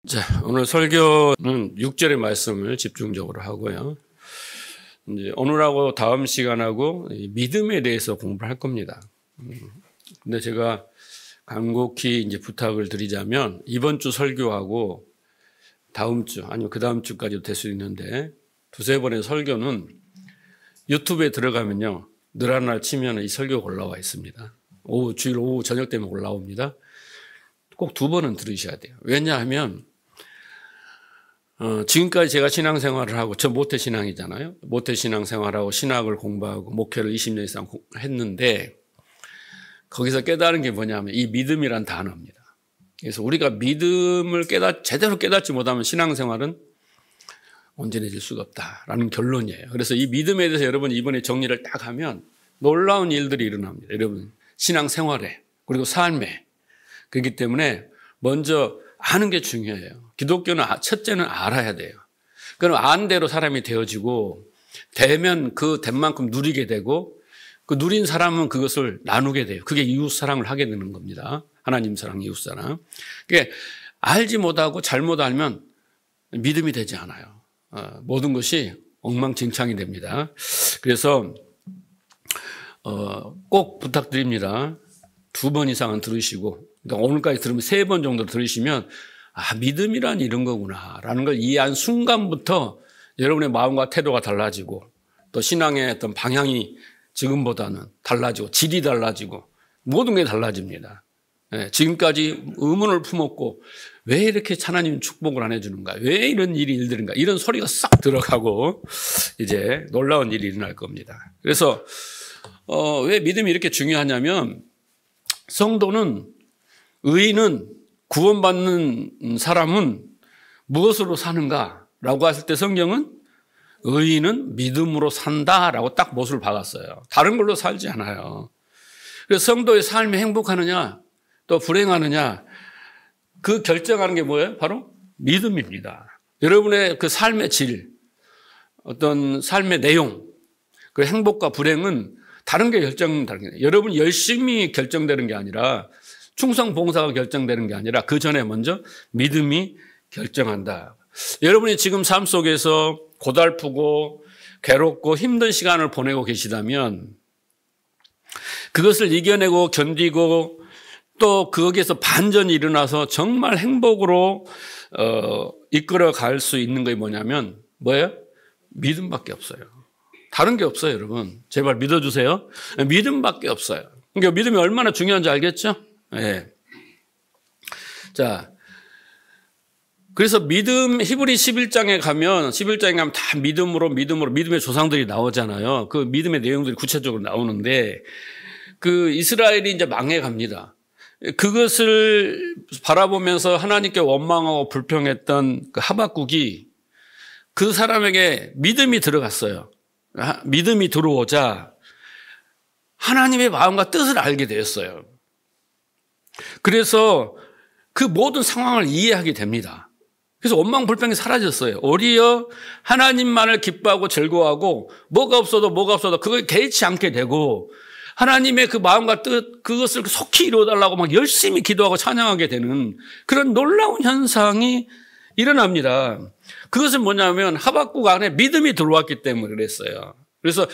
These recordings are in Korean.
자, 오늘 설교는 6절의 말씀을 집중적으로 하고요. 이제 오늘하고 다음 시간하고 믿음에 대해서 공부를 할 겁니다. 근데 제가 간곡히 이제 부탁을 드리자면 이번 주 설교하고 다음 주, 아니면 그 다음 주까지도 될 수 있는데 두세 번의 설교는 유튜브에 들어가면요. 늘 하나 치면 이 설교가 올라와 있습니다. 주일 오후 저녁 되면 올라옵니다. 꼭 두 번은 들으셔야 돼요. 왜냐하면 지금까지 제가 신앙생활을 하고, 저 모태신앙이잖아요. 모태신앙생활하고 신학을 공부하고 목회를 20년 이상 했는데 거기서 깨달은 게 뭐냐면 이 믿음이란 단어입니다. 그래서 우리가 믿음을 제대로 깨닫지 못하면 신앙생활은 온전해질 수가 없다라는 결론이에요. 그래서 이 믿음에 대해서 여러분 이번에 정리를 딱 하면 놀라운 일들이 일어납니다. 여러분 신앙생활에 그리고 삶에. 그렇기 때문에 먼저 아는 게 중요해요. 기독교는 첫째는 알아야 돼요. 그럼 안 대로 사람이 되어지고 되면 그 된 만큼 누리게 되고 그 누린 사람은 그것을 나누게 돼요. 그게 이웃사랑을 하게 되는 겁니다. 하나님 사랑, 이웃사랑. 그게 알지 못하고 잘못 알면 믿음이 되지 않아요. 모든 것이 엉망진창이 됩니다. 그래서 꼭 부탁드립니다. 2번 이상은 들으시고 그러니까 오늘까지 들으면 3번 정도 들으시면 믿음이란 이런 거구나라는 걸 이해한 순간부터 여러분의 마음과 태도가 달라지고 또 신앙의 어떤 방향이 지금보다는 달라지고 질이 달라지고 모든 게 달라집니다. 지금까지 의문을 품었고 왜 이렇게 하나님 축복을 안 해주는가? 왜 이런 일이 일들인가? 이런 소리가 싹 들어가고 이제 놀라운 일이 일어날 겁니다. 그래서 왜 믿음이 이렇게 중요하냐면 성도는 의인은 구원받는 사람은 무엇으로 사는가라고 했을 때 성경은 의인은 믿음으로 산다라고 딱 못을 박았어요. 다른 걸로 살지 않아요. 그래서 성도의 삶이 행복하느냐 또 불행하느냐 그 결정하는 게 뭐예요? 바로 믿음입니다. 여러분의 그 삶의 질, 어떤 삶의 내용, 그 행복과 불행은 다른 게 결정되는 거예요. 여러분이 열심히 결정되는 게 아니라 충성 봉사가 결정되는 게 아니라 그 전에 먼저 믿음이 결정한다. 여러분이 지금 삶 속에서 고달프고 괴롭고 힘든 시간을 보내고 계시다면 그것을 이겨내고 견디고 또 거기에서 반전이 일어나서 정말 행복으로 이끌어 갈 수 있는 게 뭐냐면 뭐예요? 믿음밖에 없어요. 다른 게 없어요, 여러분. 제발 믿어주세요. 믿음밖에 없어요. 그러니까 믿음이 얼마나 중요한지 알겠죠? 네. 자, 그래서 믿음, 히브리 11장에 가면 다 믿음의 조상들이 나오잖아요. 그 믿음의 내용들이 구체적으로 나오는데, 그 이스라엘이 이제 망해갑니다. 그것을 바라보면서 하나님께 원망하고 불평했던 그 하박국이 그 사람에게 믿음이 들어갔어요. 믿음이 들어오자 하나님의 마음과 뜻을 알게 되었어요. 그래서 그 모든 상황을 이해하게 됩니다. 그래서 원망 불평이 사라졌어요. 오히려 하나님만을 기뻐하고 즐거워하고 뭐가 없어도 그걸 개의치 않게 되고 하나님의 그 마음과 뜻 그것을 속히 이루어달라고 막 열심히 기도하고 찬양하게 되는 그런 놀라운 현상이 일어납니다. 그것은 뭐냐면 하박국 안에 믿음이 들어왔기 때문에 그랬어요. 그래서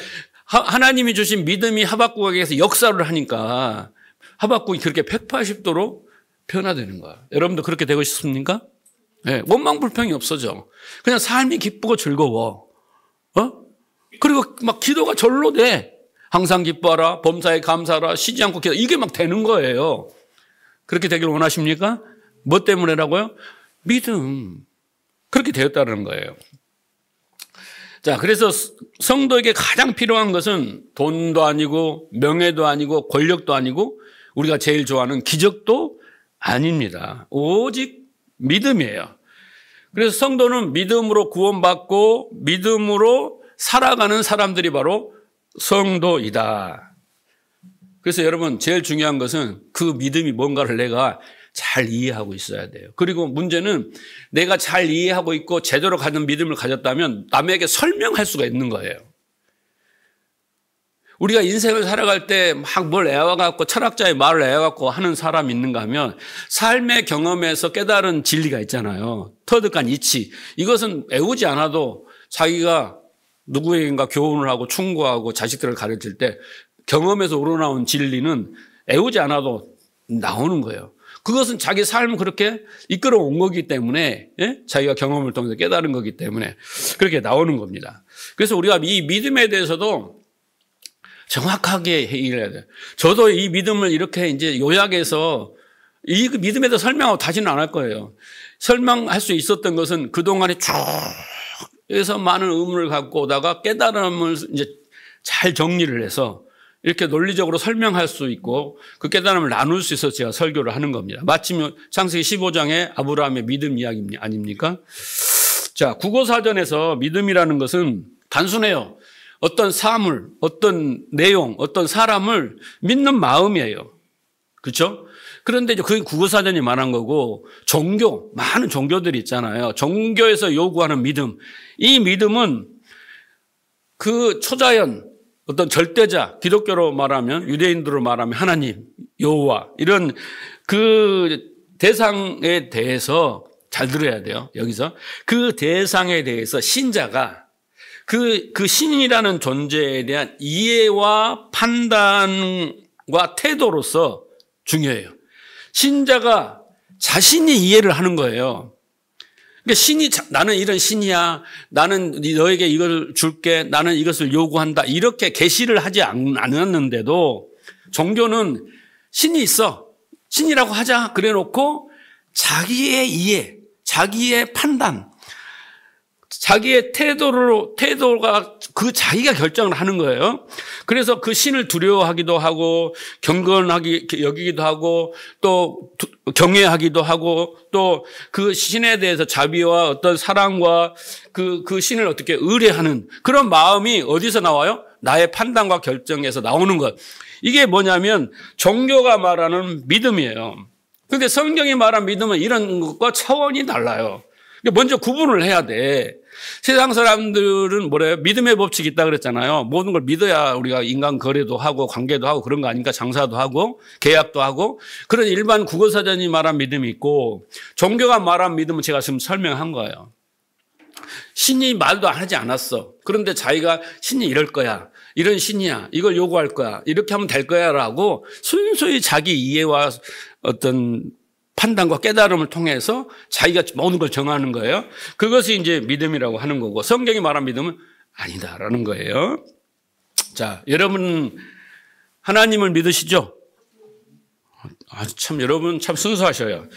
하나님이 주신 믿음이 하박국에게서 역사를 하니까 하박국이 그렇게 180도로 변화되는 거야. 여러분도 그렇게 되고 싶습니까? 네, 원망 불평이 없어져. 그냥 삶이 기쁘고 즐거워. 그리고 막 기도가 절로 돼. 항상 기뻐하라, 범사에 감사하라, 쉬지 않고 기도. 이게 막 되는 거예요. 그렇게 되길 원하십니까? 뭐 때문에라고요? 믿음. 그렇게 되었다는 거예요. 자, 그래서 성도에게 가장 필요한 것은 돈도 아니고 명예도 아니고 권력도 아니고 우리가 제일 좋아하는 기적도 아닙니다. 오직 믿음이에요. 그래서 성도는 믿음으로 구원받고 믿음으로 살아가는 사람들이 바로 성도이다. 그래서 여러분 제일 중요한 것은 그 믿음이 뭔가를 내가 잘 이해하고 있어야 돼요. 그리고 문제는 내가 잘 이해하고 있고 제대로 가는 믿음을 가졌다면 남에게 설명할 수가 있는 거예요. 우리가 인생을 살아갈 때 막 뭘 애워갖고 철학자의 말을 애워갖고 하는 사람이 있는가 하면 삶의 경험에서 깨달은 진리가 있잖아요. 터득한 이치. 이것은 애우지 않아도 자기가 누구에게인가 교훈을 하고 충고하고 자식들을 가르칠 때 경험에서 우러나온 진리는 애우지 않아도 나오는 거예요. 그것은 자기 삶을 그렇게 이끌어 온 거기 때문에, 예? 자기가 경험을 통해서 깨달은 거기 때문에 그렇게 나오는 겁니다. 그래서 우리가 이 믿음에 대해서도 정확하게 얘기를 해야 돼요. 저도 이 믿음을 이렇게 이제 요약해서 이 믿음에 대해서 설명하고 다시는 안 할 거예요. 설명할 수 있었던 것은 그동안에 쭉 해서 많은 의문을 갖고 오다가 깨달음을 이제 잘 정리를 해서 이렇게 논리적으로 설명할 수 있고 그 깨달음을 나눌 수 있어서 제가 설교를 하는 겁니다. 마침 창세기 15장의 아브라함의 믿음 이야기 아닙니까? 자, 국어사전에서 믿음이라는 것은 단순해요. 어떤 사물, 어떤 내용, 어떤 사람을 믿는 마음이에요. 그렇죠? 그런데 이제 그게 국어사전이 말한 거고 종교, 많은 종교들이 있잖아요. 종교에서 요구하는 믿음. 이 믿음은 그 초자연, 어떤 절대자, 기독교로 말하면 유대인들로 말하면 하나님, 여호와 이런 그 대상에 대해서 잘 들어야 돼요. 여기서 그 대상에 대해서 신자가 그 신이라는 존재에 대한 이해와 판단과 태도로서 중요해요. 신자가 자신이 이해를 하는 거예요. 그러니까 신이 나는 이런 신이야. 나는 너에게 이걸 줄게. 나는 이것을 요구한다. 이렇게 계시를 하지 않았는데도 종교는 신이 있어. 신이라고 하자. 그래 놓고 자기의 이해, 자기의 판단, 자기의 태도가 그 자기가 결정을 하는 거예요. 그래서 그 신을 두려워하기도 하고 경건하게 여기기도 하고 또 경외하기도 하고 또 그 신에 대해서 자비와 어떤 사랑과 그 신을 어떻게 의뢰하는 그런 마음이 어디서 나와요? 나의 판단과 결정에서 나오는 것. 이게 뭐냐면 종교가 말하는 믿음이에요. 그런데 성경이 말하는 믿음은 이런 것과 차원이 달라요. 먼저 구분을 해야 돼. 세상 사람들은 뭐래요? 믿음의 법칙이 있다 그랬잖아요. 모든 걸 믿어야 우리가 인간 거래도 하고 관계도 하고 그런 거 아닙니까? 장사도 하고 계약도 하고 그런 일반 국어사전이 말한 믿음이 있고 종교가 말한 믿음은 제가 지금 설명한 거예요. 신이 말도 하지 않았어. 그런데 자기가 신이 이럴 거야. 이런 신이야. 이걸 요구할 거야. 이렇게 하면 될 거야 라고 순수히 자기 이해와 어떤 판단과 깨달음을 통해서 자기가 모든 걸 정하는 거예요. 그것이 이제 믿음이라고 하는 거고 성경이 말한 믿음은 아니다라는 거예요. 자, 여러분 하나님을 믿으시죠? 참 여러분 참 순수하셔요.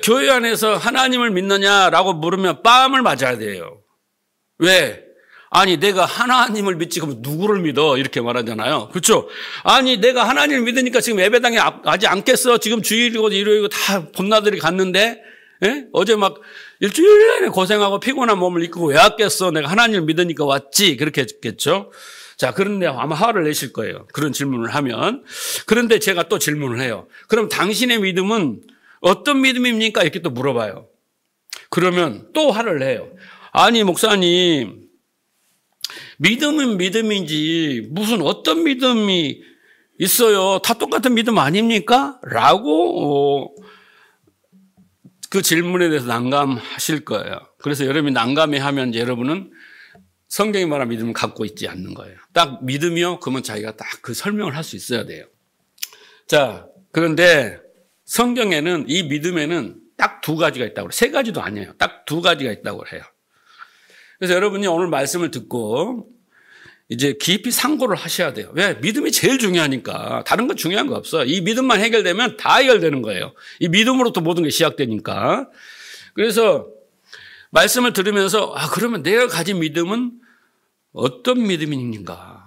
교회 안에서 하나님을 믿느냐라고 물으면 뺨을 맞아야 돼요. 왜? 아니 내가 하나님을 믿지 그럼 누구를 믿어? 이렇게 말하잖아요. 그렇죠? 아니 내가 하나님을 믿으니까 지금 예배당에 가지 않겠어. 지금 주일이고 일요일이고 다 봄나들이 갔는데 어제 막 일주일 내내 고생하고 피곤한 몸을 이끌고 왜 왔겠어? 내가 하나님을 믿으니까 왔지. 그렇게 했겠죠. 자, 그런데 아마 화를 내실 거예요. 그런 질문을 하면. 그런데 제가 또 질문을 해요. 그럼 당신의 믿음은 어떤 믿음입니까? 이렇게 또 물어봐요. 그러면 또 화를 내요. 아니 목사님 믿음은 믿음이지 무슨 어떤 믿음이 있어요. 다 똑같은 믿음 아닙니까? 라고 그 질문에 대해서 난감하실 거예요. 그래서 여러분이 난감해하면 여러분은 성경이 말한 믿음을 갖고 있지 않는 거예요. 딱 믿음이요? 그러면 자기가 딱 그 설명을 할 수 있어야 돼요. 자, 그런데 성경에는 이 믿음에는 딱 두 가지가 있다고 그래요. 세 가지도 아니에요. 딱 두 가지가 있다고 해요. 그래서 여러분이 오늘 말씀을 듣고 이제 깊이 상고를 하셔야 돼요. 왜? 믿음이 제일 중요하니까. 다른 건 중요한 거 없어요. 이 믿음만 해결되면 다 해결되는 거예요. 이 믿음으로부터 모든 게 시작되니까. 그래서 말씀을 들으면서 그러면 내가 가진 믿음은 어떤 믿음인가?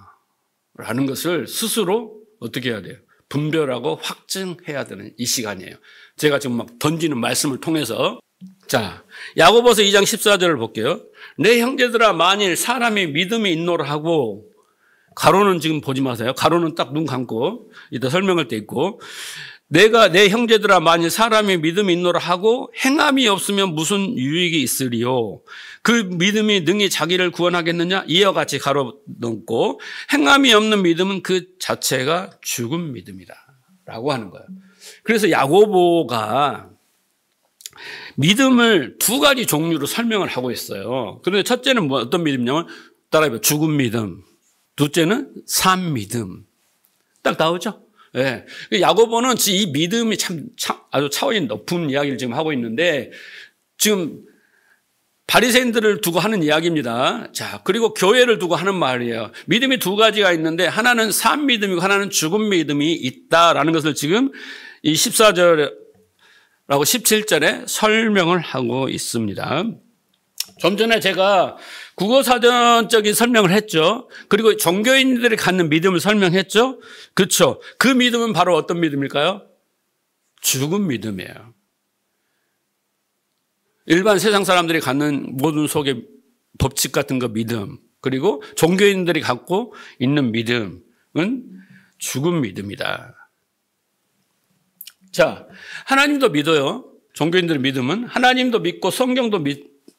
라는 것을 스스로 어떻게 해야 돼요? 분별하고 확증해야 되는 이 시간이에요. 제가 지금 막 던지는 말씀을 통해서 자, 야고보서 2장 14절을 볼게요. 내 형제들아 만일 사람이 믿음이 있노라 하고 가로는 지금 보지 마세요. 가로는 딱 눈 감고 이따 설명할 때 있고 내 형제들아 만일 사람이 믿음이 있노라 하고 행함이 없으면 무슨 유익이 있으리요. 그 믿음이 능히 자기를 구원하겠느냐? 이와 같이 가로놓고 행함이 없는 믿음은 그 자체가 죽은 믿음이다 라고 하는 거예요. 그래서 야고보가 믿음을 두 가지 종류로 설명을 하고 있어요. 그런데 첫째는 어떤 믿음이냐면 따라해봐요. 죽은 믿음. 둘째는 산 믿음. 딱 나오죠? 예. 야고보는 이 믿음이 아주 차원이 높은 이야기를 지금 하고 있는데 지금 바리새인들을 두고 하는 이야기입니다. 자, 그리고 교회를 두고 하는 말이에요. 믿음이 두 가지가 있는데 하나는 산 믿음이고 하나는 죽은 믿음이 있다라는 것을 지금 이 14절하고 17절에 설명을 하고 있습니다. 좀 전에 제가 국어사전적인 설명을 했죠. 그리고 종교인들이 갖는 믿음을 설명했죠. 그렇죠. 그 믿음은 바로 어떤 믿음일까요? 죽은 믿음이에요. 일반 세상 사람들이 갖는 모든 속의 법칙 같은 거 믿음, 그리고 종교인들이 갖고 있는 믿음은 죽은 믿음이다. 자, 하나님도 믿어요. 종교인들의 믿음은 하나님도 믿고 성경도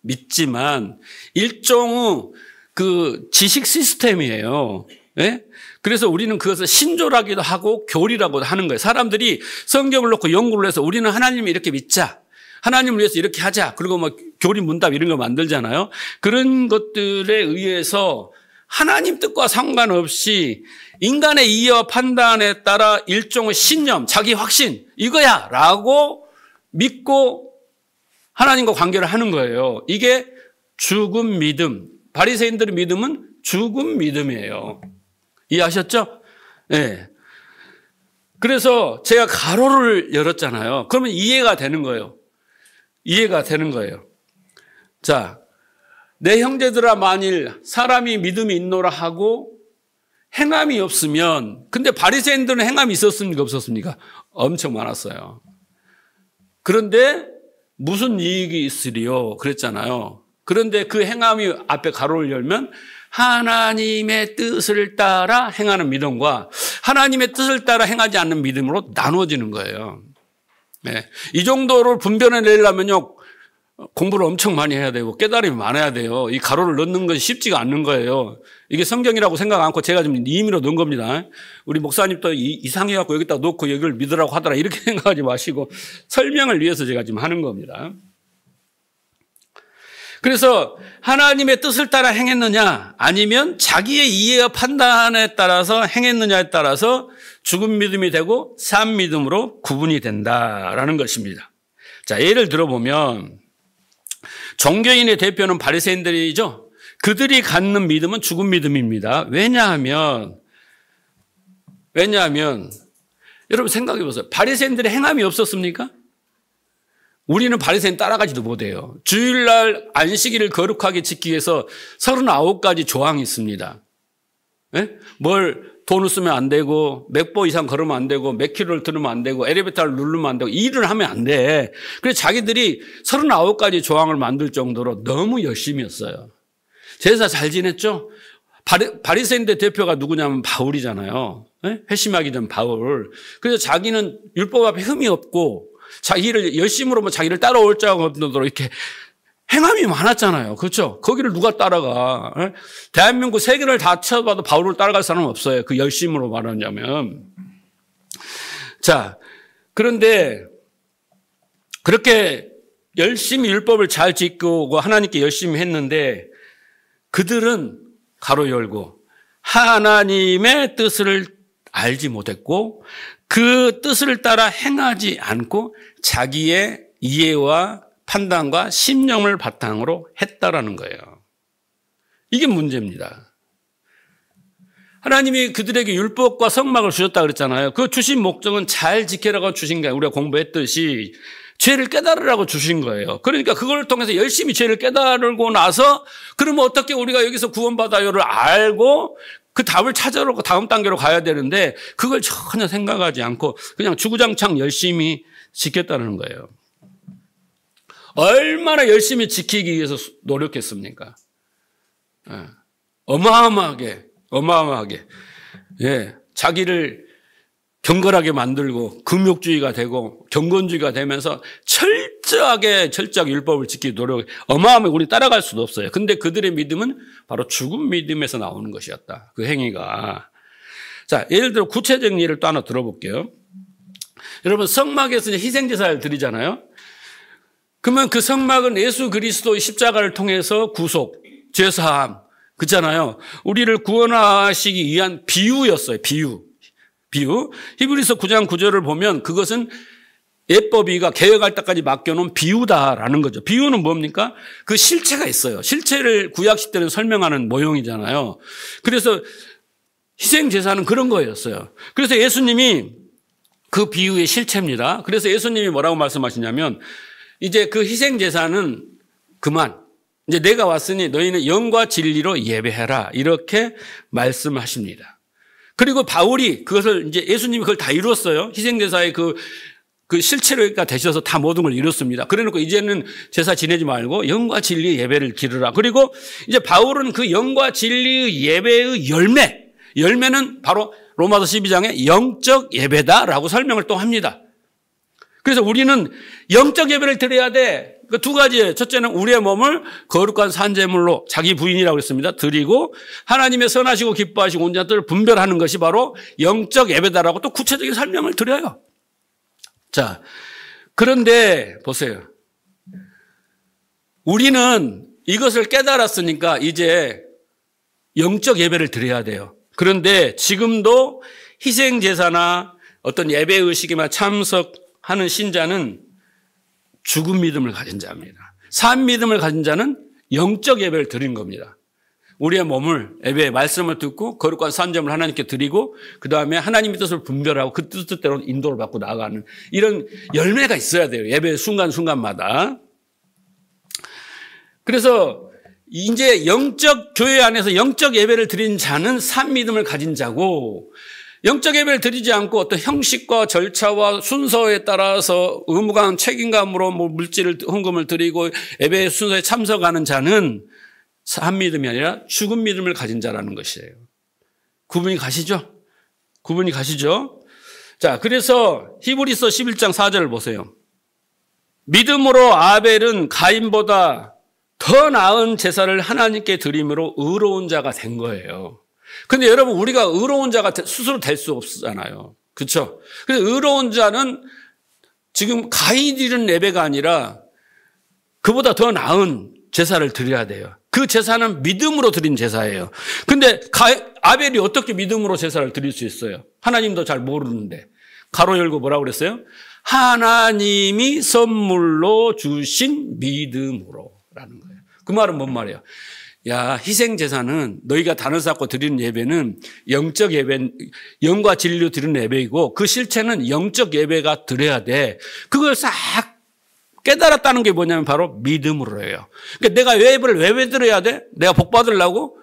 믿지만 일종의 그 지식 시스템이에요. 예? 그래서 우리는 그것을 신조라기도 하고 교리라고도 하는 거예요. 사람들이 성경을 놓고 연구를 해서 우리는 하나님을 이렇게 믿자. 하나님을 위해서 이렇게 하자. 그리고 뭐 교리 문답 이런 거 만들잖아요. 그런 것들에 의해서 하나님 뜻과 상관없이 인간의 이해와 판단에 따라 일종의 신념, 자기 확신 이거야 라고 믿고 하나님과 관계를 하는 거예요. 이게 죽은 믿음. 바리새인들의 믿음은 죽은 믿음이에요. 이해하셨죠? 네. 그래서 제가 가로를 열었잖아요. 그러면 이해가 되는 거예요. 이해가 되는 거예요. 자, 내 형제들아 만일 사람이 믿음이 있노라 하고 행함이 없으면, 근데 바리새인들은 행함이 있었습니까? 없었습니까? 엄청 많았어요. 그런데 무슨 이익이 있으리요? 그랬잖아요. 그런데 그 행함이 앞에 가로를 열면 하나님의 뜻을 따라 행하는 믿음과 하나님의 뜻을 따라 행하지 않는 믿음으로 나누어지는 거예요. 네. 이 정도를 분별해 내려면요, 공부를 엄청 많이 해야 되고 깨달음이 많아야 돼요. 이 가로를 넣는 것이 쉽지가 않는 거예요. 이게 성경이라고 생각 않고 제가 좀 임의로 넣은 겁니다. 우리 목사님도 이상해갖고 여기다 놓고 여기를 믿으라고 하더라 이렇게 생각하지 마시고 설명을 위해서 제가 지금 하는 겁니다. 그래서 하나님의 뜻을 따라 행했느냐 아니면 자기의 이해와 판단에 따라서 행했느냐에 따라서 죽은 믿음이 되고 산 믿음으로 구분이 된다라는 것입니다. 자, 예를 들어보면 종교인의 대표는 바리새인들이죠. 그들이 갖는 믿음은 죽은 믿음입니다. 왜냐하면 여러분 생각해 보세요. 바리새인들의 행함이 없었습니까? 우리는 바리새인 따라가지도 못해요. 주일날 안식일을 거룩하게 지키기 위해서 39가지 조항이 있습니다. 네? 돈을 쓰면 안 되고 몇 보 이상 걸으면 안 되고 몇 킬로를 들으면 안 되고 엘리베이터를 누르면 안 되고 일을 하면 안 돼. 그래서 자기들이 39가지 조항을 만들 정도로 너무 열심히 했어요. 제사 잘 지냈죠? 바리새인들 대표가 누구냐면 바울이잖아요. 네? 회심하게 된 바울. 그래서 자기는 율법 앞에 흠이 없고 자기를 열심으로 자기를 따라올 정도로 이렇게 행함이 많았잖아요. 그렇죠? 거기를 누가 따라가? 네? 대한민국 세계를 다 쳐봐도 바울을 따라갈 사람은 없어요. 그 열심으로 말하자면. 자, 그런데 그렇게 열심히 율법을 잘 지키고 하나님께 열심히 했는데 그들은 가로 열고 하나님의 뜻을 알지 못했고 그 뜻을 따라 행하지 않고 자기의 이해와 판단과 신념을 바탕으로 했다라는 거예요. 이게 문제입니다. 하나님이 그들에게 율법과 성막을 주셨다 그랬잖아요. 그 주신 목적은 잘 지키라고 주신 게 아니라 우리가 공부했듯이 죄를 깨달으라고 주신 거예요. 그러니까 그걸 통해서 열심히 죄를 깨달고 나서 그러면 어떻게 우리가 여기서 구원받아요를 알고 그 답을 찾으러 다음 단계로 가야 되는데 그걸 전혀 생각하지 않고 그냥 주구장창 열심히 지켰다는 거예요. 얼마나 열심히 지키기 위해서 노력했습니까? 어마어마하게. 예. 자기를 경건하게 만들고 금욕주의가 되고 경건주의가 되면서 철저하게 율법을 지키기 노력, 어마어마하게 우리 따라갈 수도 없어요. 근데 그들의 믿음은 바로 죽은 믿음에서 나오는 것이었다. 그 행위가. 자, 예를 들어 구체적인 예를 또 하나 들어볼게요. 여러분, 성막에서 희생제사를 드리잖아요. 그러면 그 성막은 예수 그리스도의 십자가를 통해서 구속, 죄사함, 그렇잖아요. 우리를 구원하시기 위한 비유였어요. 비유. 히브리서 9장 9절을 보면 그것은 예법이가 개혁할 때까지 맡겨놓은 비유다라는 거죠. 비유는 뭡니까? 그 실체가 있어요. 실체를 구약 시대는 설명하는 모형이잖아요. 그래서 희생제사는 그런 거였어요. 그래서 예수님이 그 비유의 실체입니다. 그래서 예수님이 뭐라고 말씀하시냐면 이제 그 희생제사는 그만. 이제 내가 왔으니 너희는 영과 진리로 예배해라. 이렇게 말씀하십니다. 그리고 바울이 그것을 이제 예수님이 그걸 다 이뤘어요. 희생제사의 그 실체가 되셔서 다 모든 걸 이뤘습니다. 그래 놓고 이제는 제사 지내지 말고 영과 진리의 예배를 기르라. 그리고 이제 바울은 그 영과 진리의 예배의 열매는 바로 로마서 12장에 영적 예배다라고 설명을 또 합니다. 그래서 우리는 영적 예배를 드려야 돼. 그 두 가지예요. 첫째는 우리의 몸을 거룩한 산제물로 자기 부인이라고 했습니다. 드리고 하나님의 선하시고 기뻐하시고 온 자들을 분별하는 것이 바로 영적 예배다라고 또 구체적인 설명을 드려요. 자, 그런데 보세요. 우리는 이것을 깨달았으니까 이제 영적 예배를 드려야 돼요. 그런데 지금도 희생제사나 어떤 예배의식에만 참석하는 신자는 죽은 믿음을 가진 자입니다. 산 믿음을 가진 자는 영적 예배를 드린 겁니다. 우리의 몸을 예배의 말씀을 듣고 거룩한 산점을 하나님께 드리고 그다음에 하나님의 뜻을 분별하고 그 뜻대로 인도를 받고 나아가는 이런 열매가 있어야 돼요. 예배 순간순간마다. 그래서 이제 영적 교회 안에서 영적 예배를 드린 자는 산 믿음을 가진 자고 영적 예배를 드리지 않고 어떤 형식과 절차와 순서에 따라서 의무감, 책임감으로 물질을, 헌금을 드리고 예배 순서에 참석하는 자는 산 믿음이 아니라 죽은 믿음을 가진 자라는 것이에요. 구분이 가시죠? 자, 그래서 히브리서 11장 4절을 보세요. 믿음으로 아벨은 가인보다 더 나은 제사를 하나님께 드림으로 의로운 자가 된 거예요. 근데 여러분, 우리가 의로운 자가 스스로 될 수 없잖아요. 그렇죠? 그래서 의로운 자는 지금 가인이 드리는 예배가 아니라 그보다 더 나은 제사를 드려야 돼요. 그 제사는 믿음으로 드린 제사예요. 근데 아벨이 어떻게 믿음으로 제사를 드릴 수 있어요? 하나님도 잘 모르는데. 가로 열고 뭐라고 그랬어요? 하나님이 선물로 주신 믿음으로라는 거예요. 그 말은 뭔 말이에요? 야, 희생제사는 너희가 단을 쌓고 드리는 예배는 영적 예배, 영과 진리로 드리는 예배이고 그 실체는 영적 예배가 드려야 돼. 그걸 싹 깨달았다는 게 뭐냐면 바로 믿음으로 해요. 그러니까 내가 예배를 왜 드려야 돼? 내가 복 받으려고?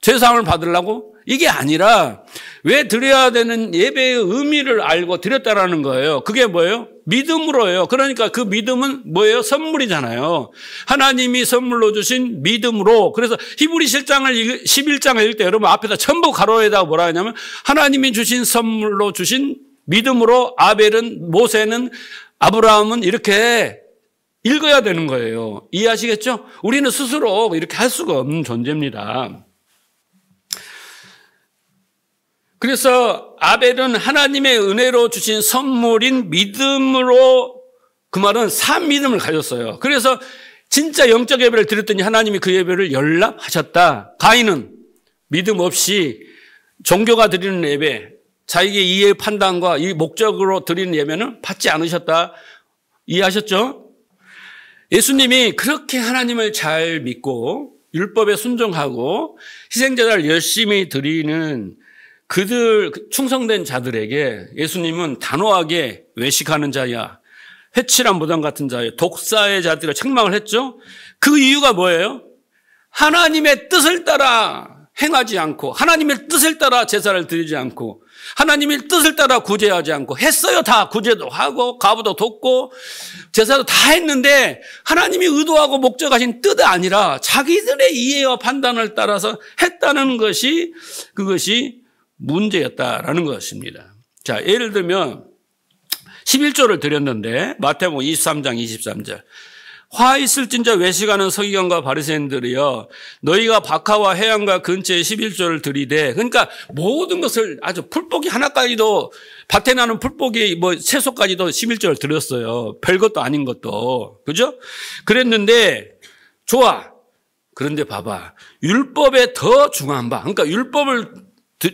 제사함을 받으려고? 이게 아니라 왜 드려야 되는 예배의 의미를 알고 드렸다라는 거예요. 그게 뭐예요? 믿음으로예요. 그러니까 그 믿음은 뭐예요? 선물이잖아요. 하나님이 선물로 주신 믿음으로. 그래서 히브리 11장을 읽을 때 여러분 앞에다 전부 가로에다가 뭐라 하냐면 하나님이 주신 선물로 주신 믿음으로 아벨은, 모세는, 아브라함은 이렇게 읽어야 되는 거예요. 이해하시겠죠? 우리는 스스로 이렇게 할 수가 없는 존재입니다. 그래서 아벨은 하나님의 은혜로 주신 선물인 믿음으로, 그 말은 산 믿음을 가졌어요. 그래서 진짜 영적 예배를 드렸더니 하나님이 그 예배를 연락하셨다. 가인은 믿음 없이 종교가 드리는 예배, 자기의 이해의 판단과 이 목적으로 드리는 예배는 받지 않으셨다. 이해하셨죠? 예수님이 그렇게 하나님을 잘 믿고 율법에 순종하고 희생제사를 열심히 드리는 그들 충성된 자들에게 예수님은 단호하게 외식하는 자야, 회칠한 무당 같은 자야, 독사의 자들을 책망을 했죠. 그 이유가 뭐예요? 하나님의 뜻을 따라 행하지 않고 하나님의 뜻을 따라 제사를 드리지 않고 하나님의 뜻을 따라 구제하지 않고 했어요. 다 구제도 하고 가부도 돕고 제사도 다 했는데 하나님이 의도하고 목적하신 뜻이 아니라 자기들의 이해와 판단을 따라서 했다는 것이, 그것이 문제였다라는 것입니다. 자, 예를 들면 11조를 드렸는데 마태복음 23장 23절. 화 있을진저 외식하는 서기관과 바리새인들이여 너희가 박하와 해안과 근처에 11조를 드리되, 그러니까 모든 것을 아주 풀포기 하나까지도, 밭에 나는 풀포기 뭐 채소까지도 11조를 드렸어요. 별것도 아닌 것도. 그죠? 그랬는데 좋아. 그런데 봐봐. 율법에 더 중요한 바, 그러니까 율법을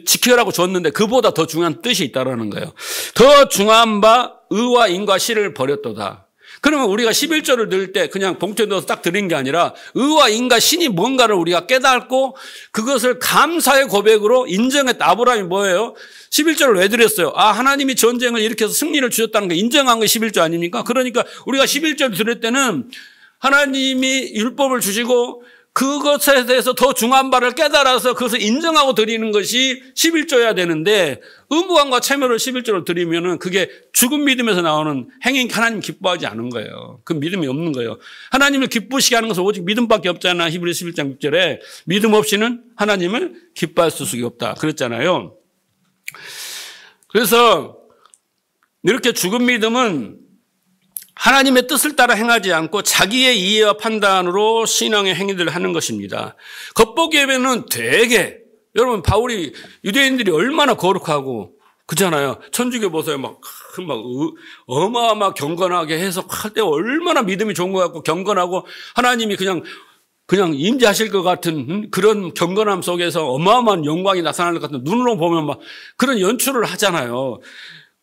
지켜라고 줬는데 그보다 더 중요한 뜻이 있다라는 거예요. 더 중요한 바 의와 인과 실을 버렸도다. 그러면 우리가 11조를 넣을 때 그냥 봉투에 넣어서 딱 드린 게 아니라 의와 인과 신이 뭔가를 우리가 깨닫고 그것을 감사의 고백으로 인정했다. 아브라함이 뭐예요? 11조를 왜 드렸어요? 아, 하나님이 전쟁을 일으켜서 승리를 주셨다는 거 인정한 게 11조 아닙니까? 그러니까 우리가 11조를 드릴 때는 하나님이 율법을 주시고 그것에 대해서 더 중요한 바를 깨달아서 그것을 인정하고 드리는 것이 11조여야 되는데, 의무감과 참여를 11조를 드리면은 그게 죽은 믿음에서 나오는 행위, 하나님 기뻐하지 않은 거예요. 그 믿음이 없는 거예요. 하나님을 기쁘시게 하는 것은 오직 믿음밖에 없잖아. 히브리서 11장 6절에 믿음 없이는 하나님을 기뻐할 수가 없다 그랬잖아요. 그래서 이렇게 죽은 믿음은 하나님의 뜻을 따라 행하지 않고 자기의 이해와 판단으로 신앙의 행위들을 하는 것입니다. 겉보기에는 되게, 여러분 바울이 유대인들이 얼마나 거룩하고 그렇잖아요. 천주교 보세요. 막 어마어마 경건하게 해서 할 때 얼마나 믿음이 좋은 것 같고 경건하고 하나님이 그냥 임재하실 것 같은 그런 경건함 속에서 어마어마한 영광이 나타날 것 같은, 눈으로 보면 막 그런 연출을 하잖아요.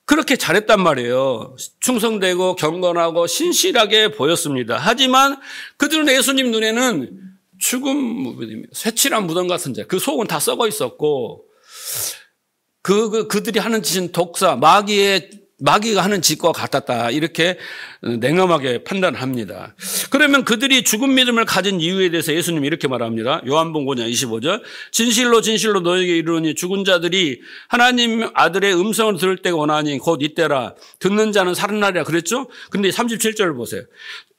그렇게 잘했단 말이에요. 충성되고 경건하고 신실하게 보였습니다. 하지만 그들은 예수님 눈에는 죽음, 쇠칠한 무덤 같은 자, 그 속은 다 썩어 있었고, 그들이 하는 짓은 독사, 마귀가 하는 짓과 같았다. 이렇게 냉엄하게 판단합니다. 그러면 그들이 죽은 믿음을 가진 이유에 대해서 예수님이 이렇게 말합니다. 요한복음 5장 25절. 진실로 진실로 너에게 이르노니 죽은 자들이 하나님 아들의 음성을 들을 때가 오나니 곧 이때라. 듣는 자는 살아나리라 그랬죠? 근데 37절을 보세요.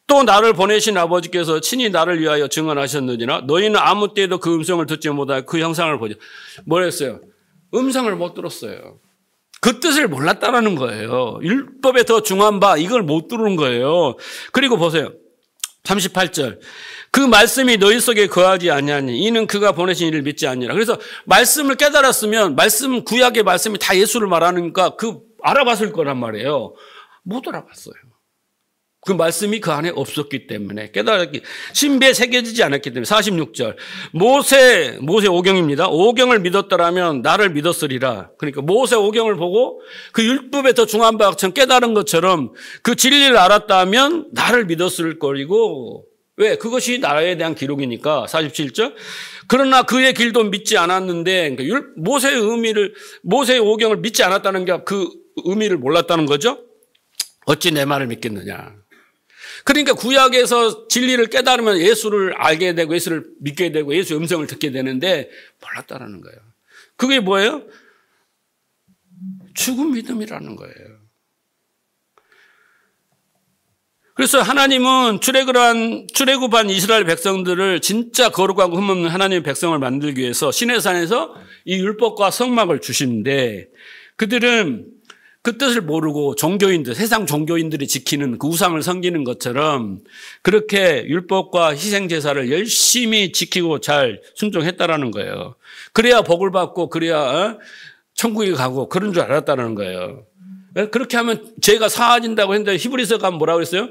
또 나를 보내신 아버지께서 친히 나를 위하여 증언하셨느니라. 너희는 아무 때에도 그 음성을 듣지 못하여 그 형상을 보지. 뭐랬어요? 음성을 못 들었어요. 그 뜻을 몰랐다라는 거예요. 율법에 더 중요한 바 이걸 못 들은 거예요. 그리고 보세요. 38절. 그 말씀이 너희 속에 거하지 아니하니 이는 그가 보내신 이를 믿지 아니라. 그래서 말씀을 깨달았으면 구약의 말씀이 다 예수를 말하니까 알아봤을 거란 말이에요. 못 알아봤어요. 그 말씀이 그 안에 없었기 때문에, 깨달았기, 신비에 새겨지지 않았기 때문에. 46절. 모세 오경입니다. 오경을 믿었더라면 나를 믿었으리라. 그러니까 모세 오경을 보고 그 율법에 더 중요한 바처럼 깨달은 것처럼 그 진리를 알았다면 나를 믿었을 거리고, 왜? 그것이 나에 대한 기록이니까. 47절. 그러나 그의 길도 믿지 않았는데, 그러니까 모세의 오경을 믿지 않았다는 게 그 의미를 몰랐다는 거죠. 어찌 내 말을 믿겠느냐. 그러니까 구약에서 진리를 깨달으면 예수를 알게 되고 예수를 믿게 되고 예수의 음성을 듣게 되는데 몰랐다라는 거예요. 그게 뭐예요? 죽은 믿음이라는 거예요. 그래서 하나님은 출애굽한 이스라엘 백성들을 진짜 거룩하고 흠없는 하나님의 백성을 만들기 위해서 시내산에서 이 율법과 성막을 주시는데, 그들은 그 뜻을 모르고 세상 종교인들이 지키는 그 우상을 섬기는 것처럼 그렇게 율법과 희생제사를 열심히 지키고 잘 순종했다라는 거예요. 그래야 복을 받고 그래야 천국에 가고 그런 줄 알았다는 거예요. 그렇게 하면 죄가 사하진다고 했는데 히브리서 가면 뭐라고 그랬어요?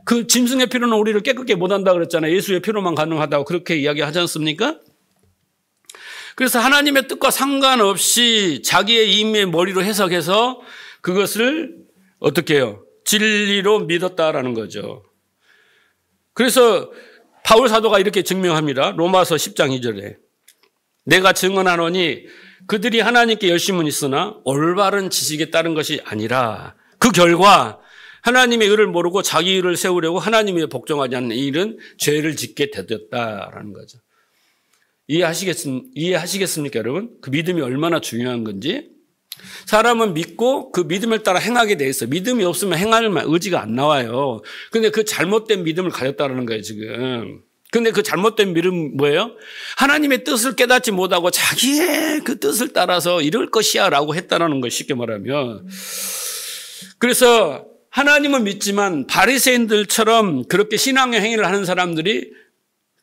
그 짐승의 피로는 우리를 깨끗게 못한다 그랬잖아요. 예수의 피로만 가능하다고 그렇게 이야기하지 않습니까? 그래서 하나님의 뜻과 상관없이 자기의 임의의 머리로 해석해서 그것을 어떻게 해요? 진리로 믿었다라는 거죠. 그래서 바울 사도가 이렇게 증명합니다. 로마서 10장 2절에. 내가 증언하노니 그들이 하나님께 열심은 있으나 올바른 지식에 따른 것이 아니라 그 결과 하나님의 의를 모르고 자기 의를 세우려고 하나님의 복종하지 않는 이 일은 죄를 짓게 되었다라는 거죠. 이해하시겠습니까, 여러분? 그 믿음이 얼마나 중요한 건지. 사람은 믿고 그 믿음을 따라 행하게 돼 있어요. 믿음이 없으면 행할 의지가 안 나와요. 근데 그 잘못된 믿음을 가졌다는 거예요, 지금. 근데 그 잘못된 믿음 뭐예요? 하나님의 뜻을 깨닫지 못하고 자기의 그 뜻을 따라서 이럴 것이야 라고 했다라는 걸 쉽게 말하면. 그래서 하나님은 믿지만 바리새인들처럼 그렇게 신앙의 행위를 하는 사람들이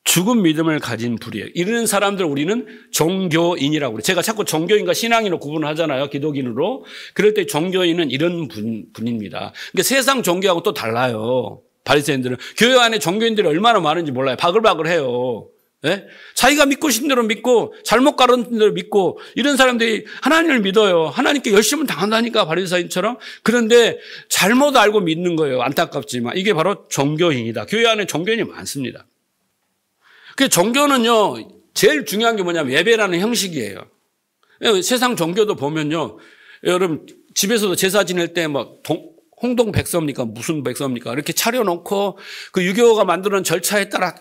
죽은 믿음을 가진 불이에요. 이런 사람들 우리는 종교인이라고 그래요. 제가 자꾸 종교인과 신앙인으로 구분을 하잖아요. 기독인으로. 그럴 때 종교인은 이런 분입니다. 그러니까 세상 종교하고 또 달라요. 바리새인들은 교회 안에 종교인들이 얼마나 많은지 몰라요. 바글바글해요. 네? 자기가 믿고 싶은 대로 믿고 잘못 가르친 대로 믿고 이런 사람들이 하나님을 믿어요. 하나님께 열심을 당한다니까 바리새인처럼. 그런데 잘못 알고 믿는 거예요. 안타깝지만 이게 바로 종교인이다. 교회 안에 종교인이 많습니다. 그 종교는요 제일 중요한 게 뭐냐면 예배라는 형식이에요. 세상 종교도 보면요 여러분 집에서도 제사 지낼 때 막 홍동 백서입니까? 무슨 백서입니까? 이렇게 차려놓고 그 유교가 만드는 절차에 따라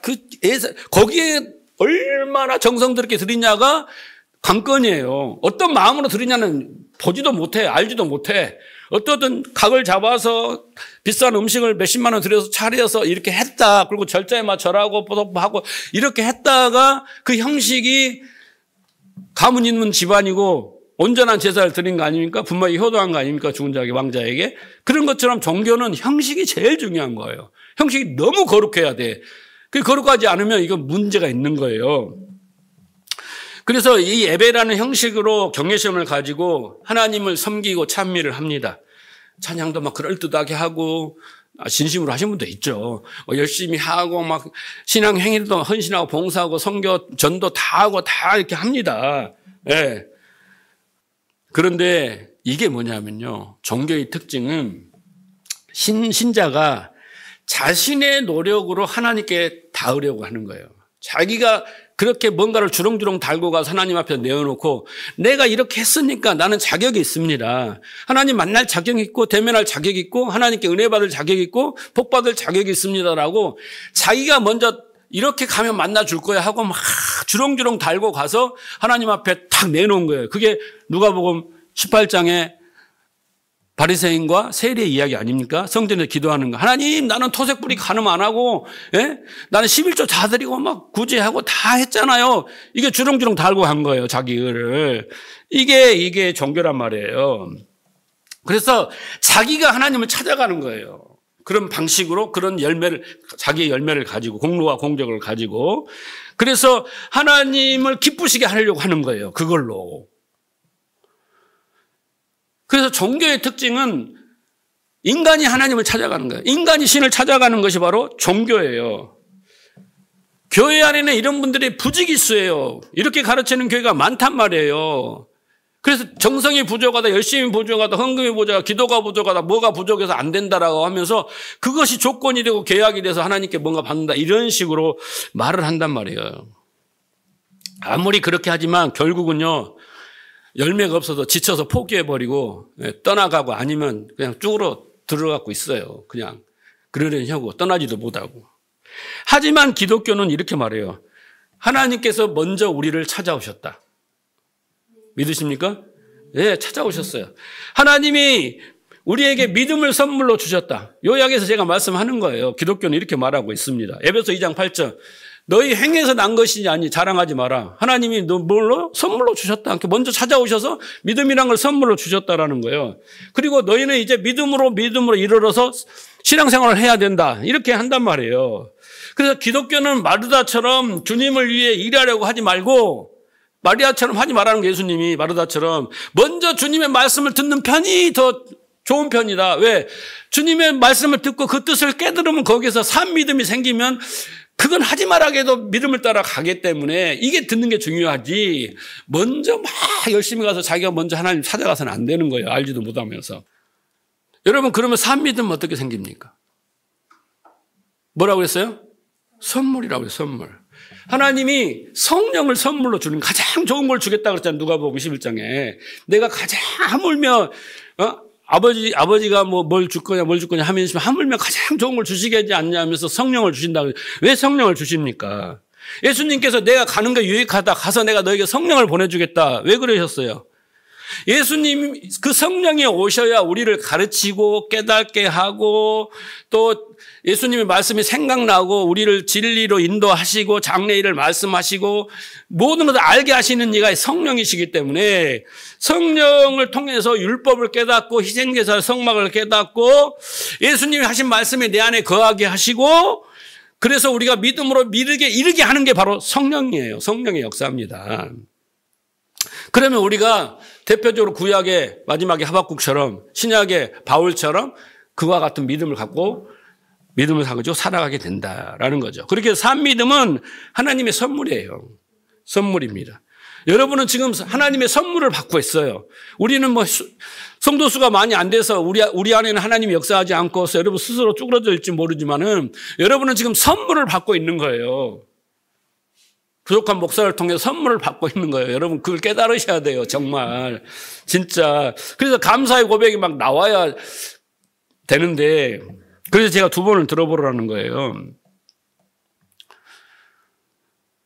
거기에 얼마나 정성 들게 드리냐가 관건이에요. 어떤 마음으로 드리냐는 보지도 못해, 알지도 못해. 어떤 각을 잡아서 비싼 음식을 몇십만 원 들여서 차려서 이렇게 했다. 그리고 절차에 맞춰라고 하고 이렇게 했다가 그 형식이 가문 있는 집안이고 온전한 제사를 드린 거 아닙니까? 분명히 효도한 거 아닙니까? 죽은 자에게 왕자에게. 그런 것처럼 종교는 형식이 제일 중요한 거예요. 형식이 너무 거룩해야 돼. 그 거룩하지 않으면 이건 문제가 있는 거예요. 그래서 이 예배라는 형식으로 경외심을 가지고 하나님을 섬기고 찬미를 합니다. 찬양도 막 그럴듯하게 하고 진심으로 하신 분도 있죠. 열심히 하고 막 신앙 행위도 헌신하고 봉사하고 선교 전도 다 하고 다 이렇게 합니다. 네. 그런데 이게 뭐냐면요. 종교의 특징은 신자가 자신의 노력으로 하나님께 닿으려고 하는 거예요. 자기가 그렇게 뭔가를 주렁주렁 달고 가서 하나님 앞에 내어놓고 내가 이렇게 했으니까 나는 자격이 있습니다. 하나님 만날 자격이 있고 대면할 자격이 있고 하나님께 은혜 받을 자격이 있고 복 받을 자격이 있습니다라고 자기가 먼저 이렇게 가면 만나줄 거야 하고 막 주렁주렁 달고 가서 하나님 앞에 탁 내놓은 거예요. 그게 누가복음 18장에 바리새인과 세리의 이야기 아닙니까? 성전에서 기도하는 거. 하나님 나는 토색불이 간음 안 하고 나는 11조 다 드리고 막 구제하고 다 했잖아요. 이게 주렁주렁 달고 한 거예요. 자기 의를. 이게 종교란 말이에요. 그래서 자기가 하나님을 찾아가는 거예요. 그런 방식으로 그런 열매를 자기의 열매를 가지고 공로와 공적을 가지고 그래서 하나님을 기쁘시게 하려고 하는 거예요. 그걸로. 그래서 종교의 특징은 인간이 하나님을 찾아가는 거예요. 인간이 신을 찾아가는 것이 바로 종교예요. 교회 안에는 이런 분들이 부지기수예요. 이렇게 가르치는 교회가 많단 말이에요. 그래서 정성이 부족하다, 열심히 부족하다, 헌금이 부족하다, 기도가 부족하다, 뭐가 부족해서 안 된다라고 하면서 그것이 조건이 되고 계약이 돼서 하나님께 뭔가 받는다. 이런 식으로 말을 한단 말이에요. 아무리 그렇게 하지만 결국은요. 열매가 없어서 지쳐서 포기해버리고 떠나가고 아니면 그냥 쭈그러 들어가고 있어요. 그냥 그러려냐고 떠나지도 못하고. 하지만 기독교는 이렇게 말해요. 하나님께서 먼저 우리를 찾아오셨다. 믿으십니까? 네, 찾아오셨어요. 하나님이 우리에게 믿음을 선물로 주셨다. 요약해서 제가 말씀하는 거예요. 기독교는 이렇게 말하고 있습니다. 에베소 2장 8절. 너희 행해서 난 것이지 아니 자랑하지 마라. 하나님이 너 뭘로? 선물로 주셨다. 먼저 찾아오셔서 믿음이란 걸 선물로 주셨다라는 거예요. 그리고 너희는 이제 믿음으로 이르러서 신앙생활을 해야 된다. 이렇게 한단 말이에요. 그래서 기독교는 마르다처럼 주님을 위해 일하려고 하지 말고 마리아처럼 하지 말라는 게 예수님이 마르다처럼 먼저 주님의 말씀을 듣는 편이 더 좋은 편이다. 왜? 주님의 말씀을 듣고 그 뜻을 깨달으면 거기서 산 믿음이 생기면 그건 하지 말아도 믿음을 따라 가기 때문에 이게 듣는 게 중요하지. 먼저 막 열심히 가서 자기가 먼저 하나님 찾아가서는 안 되는 거예요. 알지도 못하면서. 여러분 그러면 산 믿음 어떻게 생깁니까? 뭐라고 했어요? 선물이라고 해요. 선물. 하나님이 성령을 선물로 주는 가장 좋은 걸 주겠다 그랬잖아요. 누가복음 21장에. 내가 가장 하물며 아버지가 뭘 줄 거냐 하면서 하물며 가장 좋은 걸 주시겠지 않냐 하면서 성령을 주신다. 왜 성령을 주십니까? 예수님께서 내가 가는 게 유익하다. 가서 내가 너에게 성령을 보내주겠다. 왜 그러셨어요? 예수님 그 성령이 오셔야 우리를 가르치고 깨닫게 하고 또 예수님의 말씀이 생각나고 우리를 진리로 인도하시고 장래일을 말씀하시고 모든 것을 알게 하시는 이가 성령이시기 때문에 성령을 통해서 율법을 깨닫고 희생제사 성막을 깨닫고 예수님이 하신 말씀이 내 안에 거하게 하시고 그래서 우리가 믿음으로 이르게 하는 게 바로 성령이에요. 성령의 역사입니다. 그러면 우리가 대표적으로 구약의 마지막에 하박국처럼 신약의 바울처럼 그와 같은 믿음을 가지고 살아가게 된다라는 거죠. 그렇게 해서 산 믿음은 하나님의 선물이에요. 선물입니다. 여러분은 지금 하나님의 선물을 받고 있어요. 우리는 뭐 성도 수가 많이 안 돼서 우리 안에는 하나님이 역사하지 않고 여러분 스스로 쭈그러들지 모르지만은 여러분은 지금 선물을 받고 있는 거예요. 부족한 목사를 통해서 선물을 받고 있는 거예요. 여러분 그걸 깨달으셔야 돼요. 정말 진짜. 그래서 감사의 고백이 막 나와야 되는데 그래서 제가 2번을 들어보라는 거예요.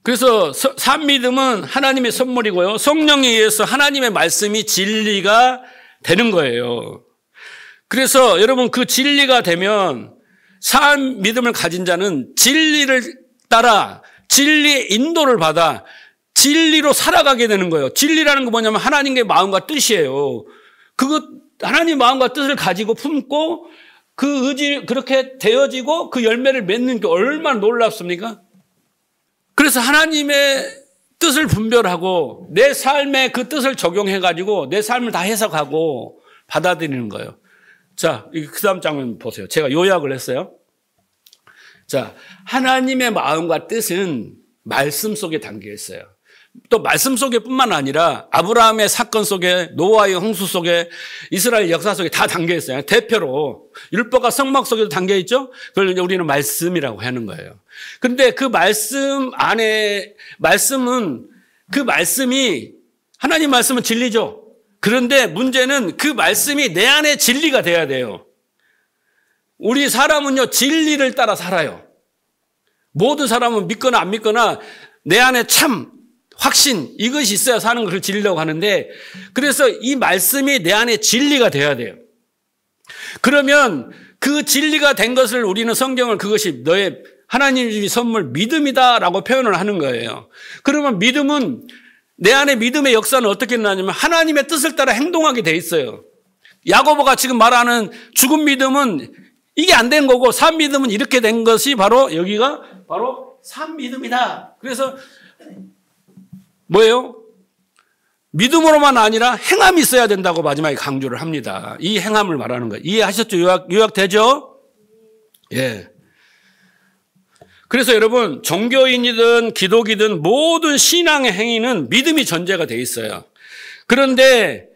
그래서 산 믿음은 하나님의 선물이고요. 성령에 의해서 하나님의 말씀이 진리가 되는 거예요. 그래서 여러분 그 진리가 되면 산 믿음을 가진 자는 진리를 따라 진리의 인도를 받아 진리로 살아가게 되는 거예요. 진리라는 건 뭐냐면 하나님의 마음과 뜻이에요. 하나님의 마음과 뜻을 가지고 품고 그 의지 그렇게 되어지고 그 열매를 맺는 게 얼마나 놀랍습니까? 그래서 하나님의 뜻을 분별하고 내 삶에 그 뜻을 적용해가지고 내 삶을 다 해석하고 받아들이는 거예요. 자, 그 다음 장면 보세요. 제가 요약을 했어요. 자, 하나님의 마음과 뜻은 말씀 속에 담겨 있어요. 또 말씀 속에 뿐만 아니라 아브라함의 사건 속에 노아의 홍수 속에 이스라엘 역사 속에 다 담겨 있어요. 대표로 율법과 성막 속에도 담겨 있죠. 그걸 이제 우리는 말씀이라고 하는 거예요. 그런데 그 말씀 안에 하나님 말씀은 진리죠. 그런데 문제는 그 말씀이 내 안에 진리가 돼야 돼요. 우리 사람은요 진리를 따라 살아요. 모든 사람은 믿거나 안 믿거나 내 안에 참 확신 이것이 있어야 사는 것을 진리라고 하는데 그래서 이 말씀이 내 안에 진리가 돼야 돼요. 그러면 그 진리가 된 것을 우리는 성경을 그것이 너의 하나님의 선물 믿음이다라고 표현을 하는 거예요. 그러면 믿음은 내 안에 믿음의 역사는 어떻게 일어나냐면 하나님의 뜻을 따라 행동하게 돼 있어요. 야고보가 지금 말하는 죽은 믿음은 이게 안 된 거고 산 믿음은 이렇게 된 것이 바로 여기가 바로 산 믿음이다. 그래서 뭐예요? 믿음으로만 아니라 행함이 있어야 된다고 마지막에 강조를 합니다. 이 행함을 말하는 거예요. 이해하셨죠? 요약되죠? 예. 그래서 여러분 종교인이든 기독이든 모든 신앙의 행위는 믿음이 전제가 돼 있어요. 그런데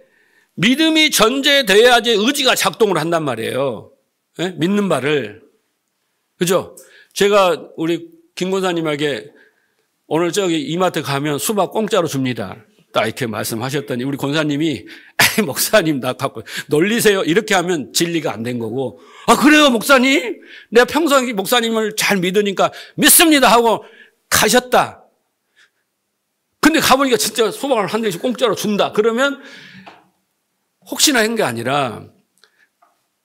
믿음이 전제돼야지 의지가 작동을 한단 말이에요. 예? 믿는 바를. 그죠? 제가 우리 김 권사님에게 오늘 저기 이마트 가면 수박 공짜로 줍니다. 딱 이렇게 말씀하셨더니 우리 권사님이 목사님 나 갖고 놀리세요. 이렇게 하면 진리가 안 된 거고 아 그래요 목사님? 내가 평소에 목사님을 잘 믿으니까 믿습니다 하고 가셨다. 근데 가보니까 진짜 수박을 한 대씩 공짜로 준다. 그러면 혹시나 한 게 아니라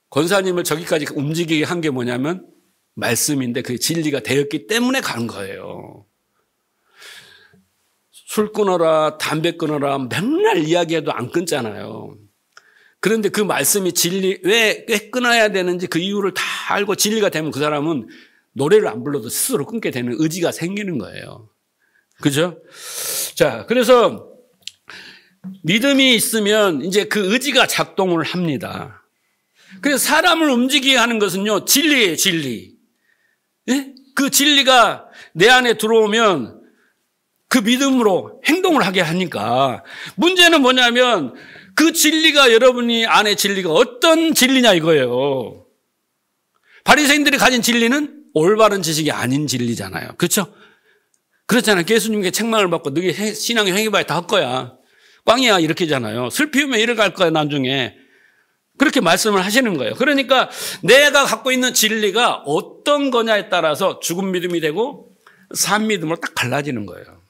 권사님을 저기까지 움직이게 한 게 뭐냐면 말씀인데 그게 진리가 되었기 때문에 간 거예요. 술 끊어라, 담배 끊어라, 맨날 이야기해도 안 끊잖아요. 그런데 그 말씀이 진리, 왜 끊어야 되는지 그 이유를 다 알고 진리가 되면 그 사람은 노래를 안 불러도 스스로 끊게 되는 의지가 생기는 거예요. 그죠? 자, 그래서 믿음이 있으면 이제 그 의지가 작동을 합니다. 그래서 사람을 움직이게 하는 것은요, 진리예요, 진리. 예? 그 진리가 내 안에 들어오면 그 믿음으로 행동을 하게 하니까 문제는 뭐냐면 그 진리가 여러분이 안에 진리가 어떤 진리냐 이거예요. 바리새인들이 가진 진리는 올바른 지식이 아닌 진리잖아요. 그렇죠? 그렇잖아요. 예수님께 책망을 받고 너희 신앙의 행위봐야 다 헛거야. 꽝이야 이렇게잖아요. 슬피우면 이를 갈 거야 나중에. 그렇게 말씀을 하시는 거예요. 그러니까 내가 갖고 있는 진리가 어떤 거냐에 따라서 죽은 믿음이 되고 산 믿음으로 딱 갈라지는 거예요.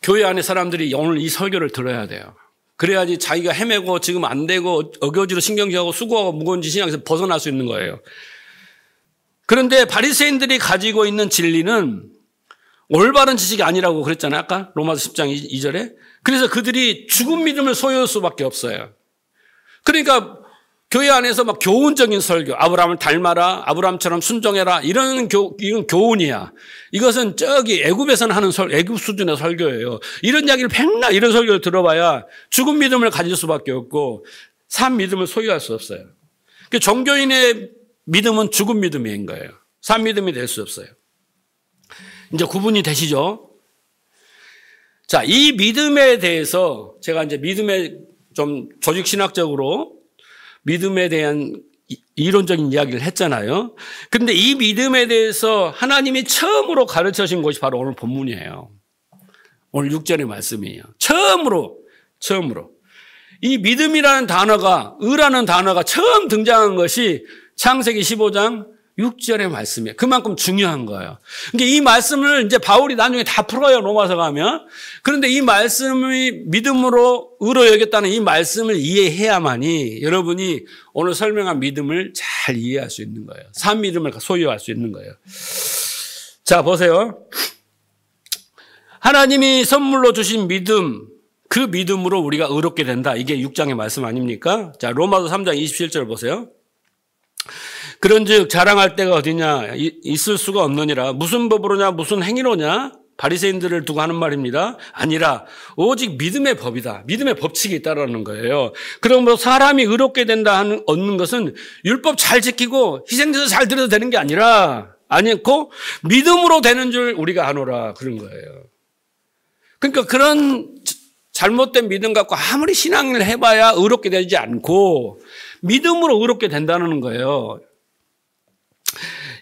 교회 안에 사람들이 오늘 이 설교를 들어야 돼요. 그래야지 자기가 헤매고 지금 안 되고 어거지로 신경질하고 수고하고 무거운 신앙에서 벗어날 수 있는 거예요. 그런데 바리새인들이 가지고 있는 진리는 올바른 지식이 아니라고 그랬잖아요. 아까 로마서 10장 2절에. 그래서 그들이 죽은 믿음을 소유할 수밖에 없어요. 그러니까 교회 안에서 막 교훈적인 설교, 아브라함을 닮아라, 아브라함처럼 순종해라, 이건 교훈이야. 이것은 저기 애굽에서는 하는 애굽 수준의 설교예요. 이런 이야기를 백날 이런 설교를 들어봐야 죽은 믿음을 가질 수밖에 없고 산 믿음을 소유할 수 없어요. 종교인의 믿음은 죽은 믿음인 거예요. 산 믿음이 될 수 없어요. 이제 구분이 되시죠? 자, 이 믿음에 대해서 제가 이제 믿음의 좀 조직신학적으로 믿음에 대한 이론적인 이야기를 했잖아요. 그런데 이 믿음에 대해서 하나님이 처음으로 가르쳐 주신 것이 바로 오늘 본문이에요. 오늘 6절의 말씀이에요. 처음으로. 이 믿음이라는 단어가, 의라는 단어가 처음 등장한 것이 창세기 15장 6절의 말씀이에요. 그만큼 중요한 거예요. 그러니까 이 말씀을 이제 바울이 나중에 다 풀어요, 로마서 가면. 그런데 이 말씀이 믿음으로 의로 여겼다는 이 말씀을 이해해야만이 여러분이 오늘 설명한 믿음을 잘 이해할 수 있는 거예요. 산 믿음을 소유할 수 있는 거예요. 자, 보세요. 하나님이 선물로 주신 믿음, 그 믿음으로 우리가 의롭게 된다. 이게 6장의 말씀 아닙니까? 자, 로마서 3장 27절 보세요. 그런즉 자랑할 데가 어디냐, 있을 수가 없느니라. 무슨 법으로냐, 무슨 행위로냐, 바리새인들을 두고 하는 말입니다. 아니라 오직 믿음의 법이다. 믿음의 법칙이 있다라는 거예요. 그러므로 사람이 의롭게 된다 얻는 것은 율법 잘 지키고 희생제사 잘 드려도 되는 게 아니고 믿음으로 되는 줄 우리가 아노라, 그런 거예요. 그러니까 그런 잘못된 믿음 갖고 아무리 신앙을 해봐야 의롭게 되지 않고 믿음으로 의롭게 된다는 거예요.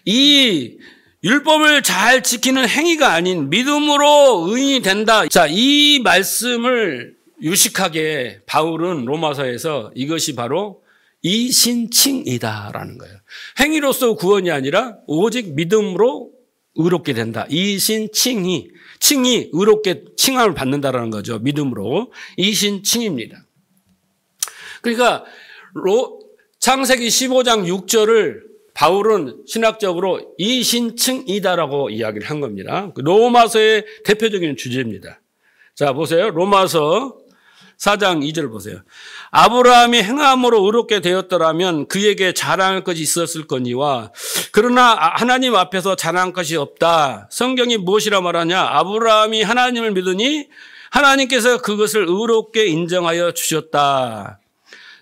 이 율법을 잘 지키는 행위가 아닌 믿음으로 의인이 된다. 자, 이 말씀을 유식하게 바울은 로마서에서 이것이 바로 이신칭이다라는 거예요. 행위로서 구원이 아니라 오직 믿음으로 의롭게 된다. 이신칭이 의롭게 칭함을 받는다라는 거죠. 믿음으로. 이신칭입니다. 그러니까 창세기 15장 6절을 바울은 신학적으로 이신칭이다라고 이야기를 한 겁니다. 로마서의 대표적인 주제입니다. 자, 보세요. 로마서 4장 2절 보세요. 아브라함이 행함으로 의롭게 되었더라면 그에게 자랑할 것이 있었을 거니와 그러나 하나님 앞에서 자랑할 것이 없다. 성경이 무엇이라 말하냐? 아브라함이 하나님을 믿으니 하나님께서 그것을 의롭게 인정하여 주셨다.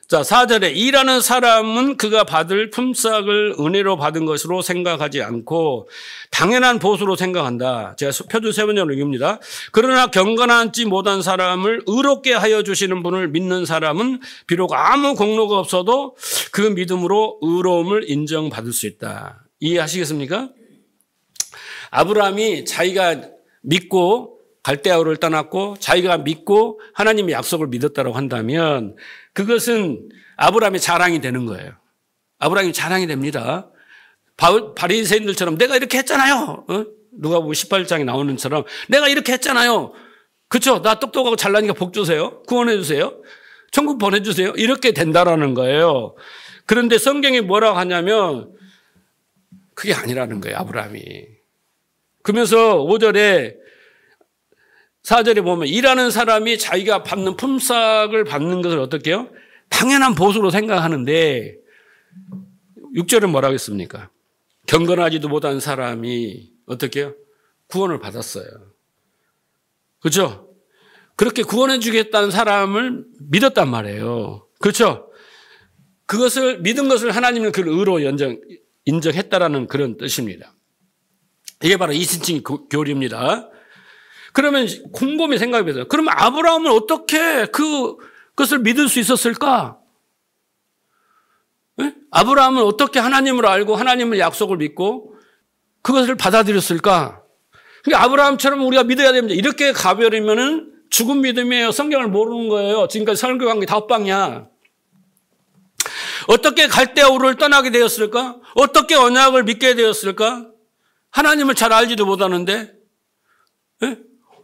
자, 4절에 이라는 사람은 그가 받을 품삯을 은혜로 받은 것으로 생각하지 않고 당연한 보수로 생각한다. 제가 표준 세 번째로 읽습니다. 그러나 경건하지 못한 사람을 의롭게 하여 주시는 분을 믿는 사람은 비록 아무 공로가 없어도 그 믿음으로 의로움을 인정받을 수 있다. 이해하시겠습니까? 아브라함이 자기가 믿고 갈대아우를 떠났고 자기가 믿고 하나님의 약속을 믿었다고 한다면 그것은 아브라함의 자랑이 되는 거예요. 아브라함이 자랑이 됩니다. 바리새인들처럼 내가 이렇게 했잖아요. 누가복음 18장에 나오는 것처럼 내가 이렇게 했잖아요. 그렇죠? 나 똑똑하고 잘나니까 복 주세요. 구원해 주세요. 천국 보내주세요. 이렇게 된다라는 거예요. 그런데 성경이 뭐라고 하냐면 그게 아니라는 거예요. 아브라함이. 그러면서 5절에 4절에 보면 일하는 사람이 자기가 받는 품삯을 받는 것을 어떻게 해요? 당연한 보수로 생각하는데 6절은 뭐라고 했습니까? 경건하지도 못한 사람이 어떻게 해요? 구원을 받았어요. 그렇죠? 그렇게 구원해 주겠다는 사람을 믿었단 말이에요. 그렇죠? 그것을 믿은 것을 하나님은 그를 의로 인정했다라는 그런 뜻입니다. 이게 바로 이신칭 교리입니다. 그러면 곰곰이 생각해 보세요. 그러면 아브라함은 어떻게 그것을 믿을 수 있었을까? 네? 아브라함은 어떻게 하나님을 알고 하나님의 약속을 믿고 그것을 받아들였을까? 그러니까 아브라함처럼 우리가 믿어야 됩니다. 이렇게 가버리면은 죽은 믿음이에요. 성경을 모르는 거예요. 지금까지 설교한 게 다 헛방이야. 어떻게 갈대아우를 떠나게 되었을까? 어떻게 언약을 믿게 되었을까? 하나님을 잘 알지도 못하는데 네?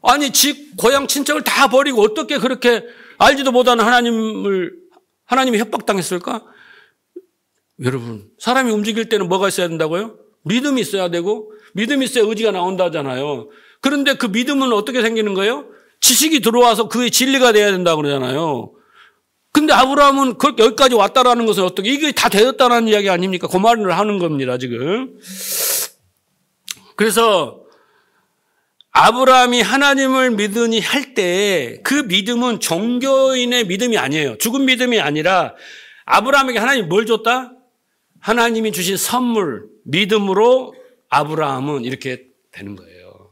아니, 집, 고향, 친척을 다 버리고 어떻게 그렇게 알지도 못하는 하나님이 협박당했을까? 여러분, 사람이 움직일 때는 뭐가 있어야 된다고요? 믿음이 있어야 되고, 믿음이 있어야 의지가 나온다잖아요. 그런데 그 믿음은 어떻게 생기는 거예요? 지식이 들어와서 그게 진리가 돼야 된다고 그러잖아요. 근데 아브라함은 여기까지 왔다라는 것은 어떻게, 이게 다 되었다는 이야기 아닙니까? 그 말을 하는 겁니다, 지금. 그래서 아브라함이 하나님을 믿으니 할 때 그 믿음은 종교인의 믿음이 아니에요. 죽은 믿음이 아니라 아브라함에게 하나님이 뭘 줬다? 하나님이 주신 선물, 믿음으로 아브라함은 이렇게 되는 거예요.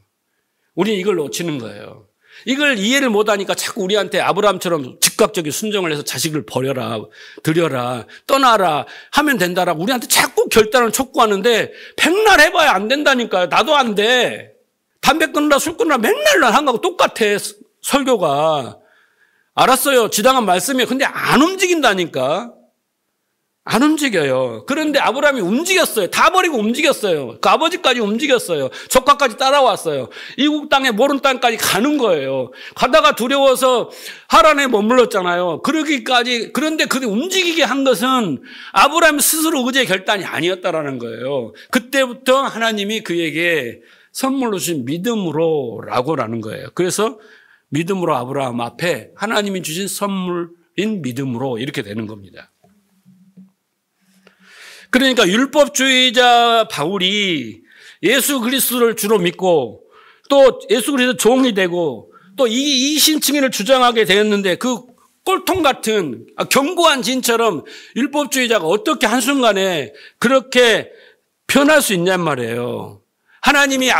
우리는 이걸 놓치는 거예요. 이걸 이해를 못하니까 자꾸 우리한테 아브라함처럼 즉각적인 순종을 해서 자식을 버려라, 드려라, 떠나라 하면 된다라고 우리한테 자꾸 결단을 촉구하는데 백날 해봐야 안 된다니까요. 나도 안 돼. 담배 끊으라, 술 끊으라 맨날 난 한 거하고 똑같아, 설교가. 알았어요. 지당한 말씀이에요. 근데 안 움직인다니까. 안 움직여요. 그런데 아브라함이 움직였어요. 다 버리고 움직였어요. 그 아버지까지 움직였어요. 조카까지 따라왔어요. 이국 땅에 모른 땅까지 가는 거예요. 가다가 두려워서 하란에 머물렀잖아요. 그런데 그 움직이게 한 것은 아브라함 스스로 의지의 결단이 아니었다라는 거예요. 그때부터 하나님이 그에게 선물로 주신 믿음으로라고라는 거예요. 그래서 믿음으로 아브라함 앞에 하나님이 주신 선물인 믿음으로 이렇게 되는 겁니다. 그러니까 율법주의자 바울이 예수 그리스도를 주로 믿고 또 예수 그리스도 종이 되고 또 이신층인을 주장하게 되었는데 그 꼴통 같은 견고한 진처럼 율법주의자가 어떻게 한순간에 그렇게 변할 수 있냔 말이에요. 하나님이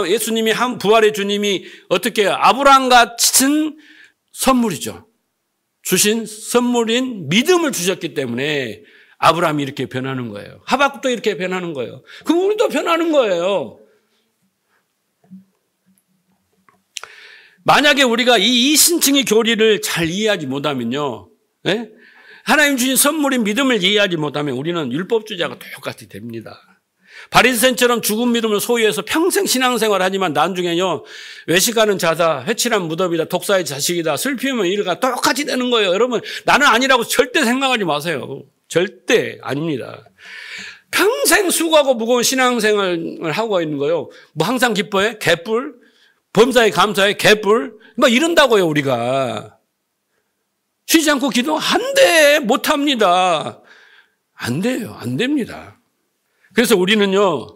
예수님이 부활의 주님이 어떻게 아브라함 같은 선물이죠. 주신 선물인 믿음을 주셨기 때문에 아브라함이 이렇게 변하는 거예요. 하박국도 이렇게 변하는 거예요. 그럼 우리도 변하는 거예요. 만약에 우리가 이 이신층의 교리를 잘 이해하지 못하면요. 네? 하나님 주신 선물인 믿음을 이해하지 못하면 우리는 율법주의자가 똑같이 됩니다. 바리새인처럼 죽은 믿음을 소유해서 평생 신앙생활 하지만 나중에요. 외식하는 자다, 회칠한 무덤이다, 독사의 자식이다, 슬피우면 이래가 똑같이 되는 거예요. 여러분, 나는 아니라고 절대 생각하지 마세요. 절대 아닙니다. 평생 수고하고 무거운 신앙생활을 하고 있는 거예요. 뭐 항상 기뻐해? 개뿔? 범사에 감사해? 개뿔? 뭐 이런다고요, 우리가. 쉬지 않고 기도? 안 돼. 못 합니다. 안 돼요. 안 됩니다. 그래서 우리는요,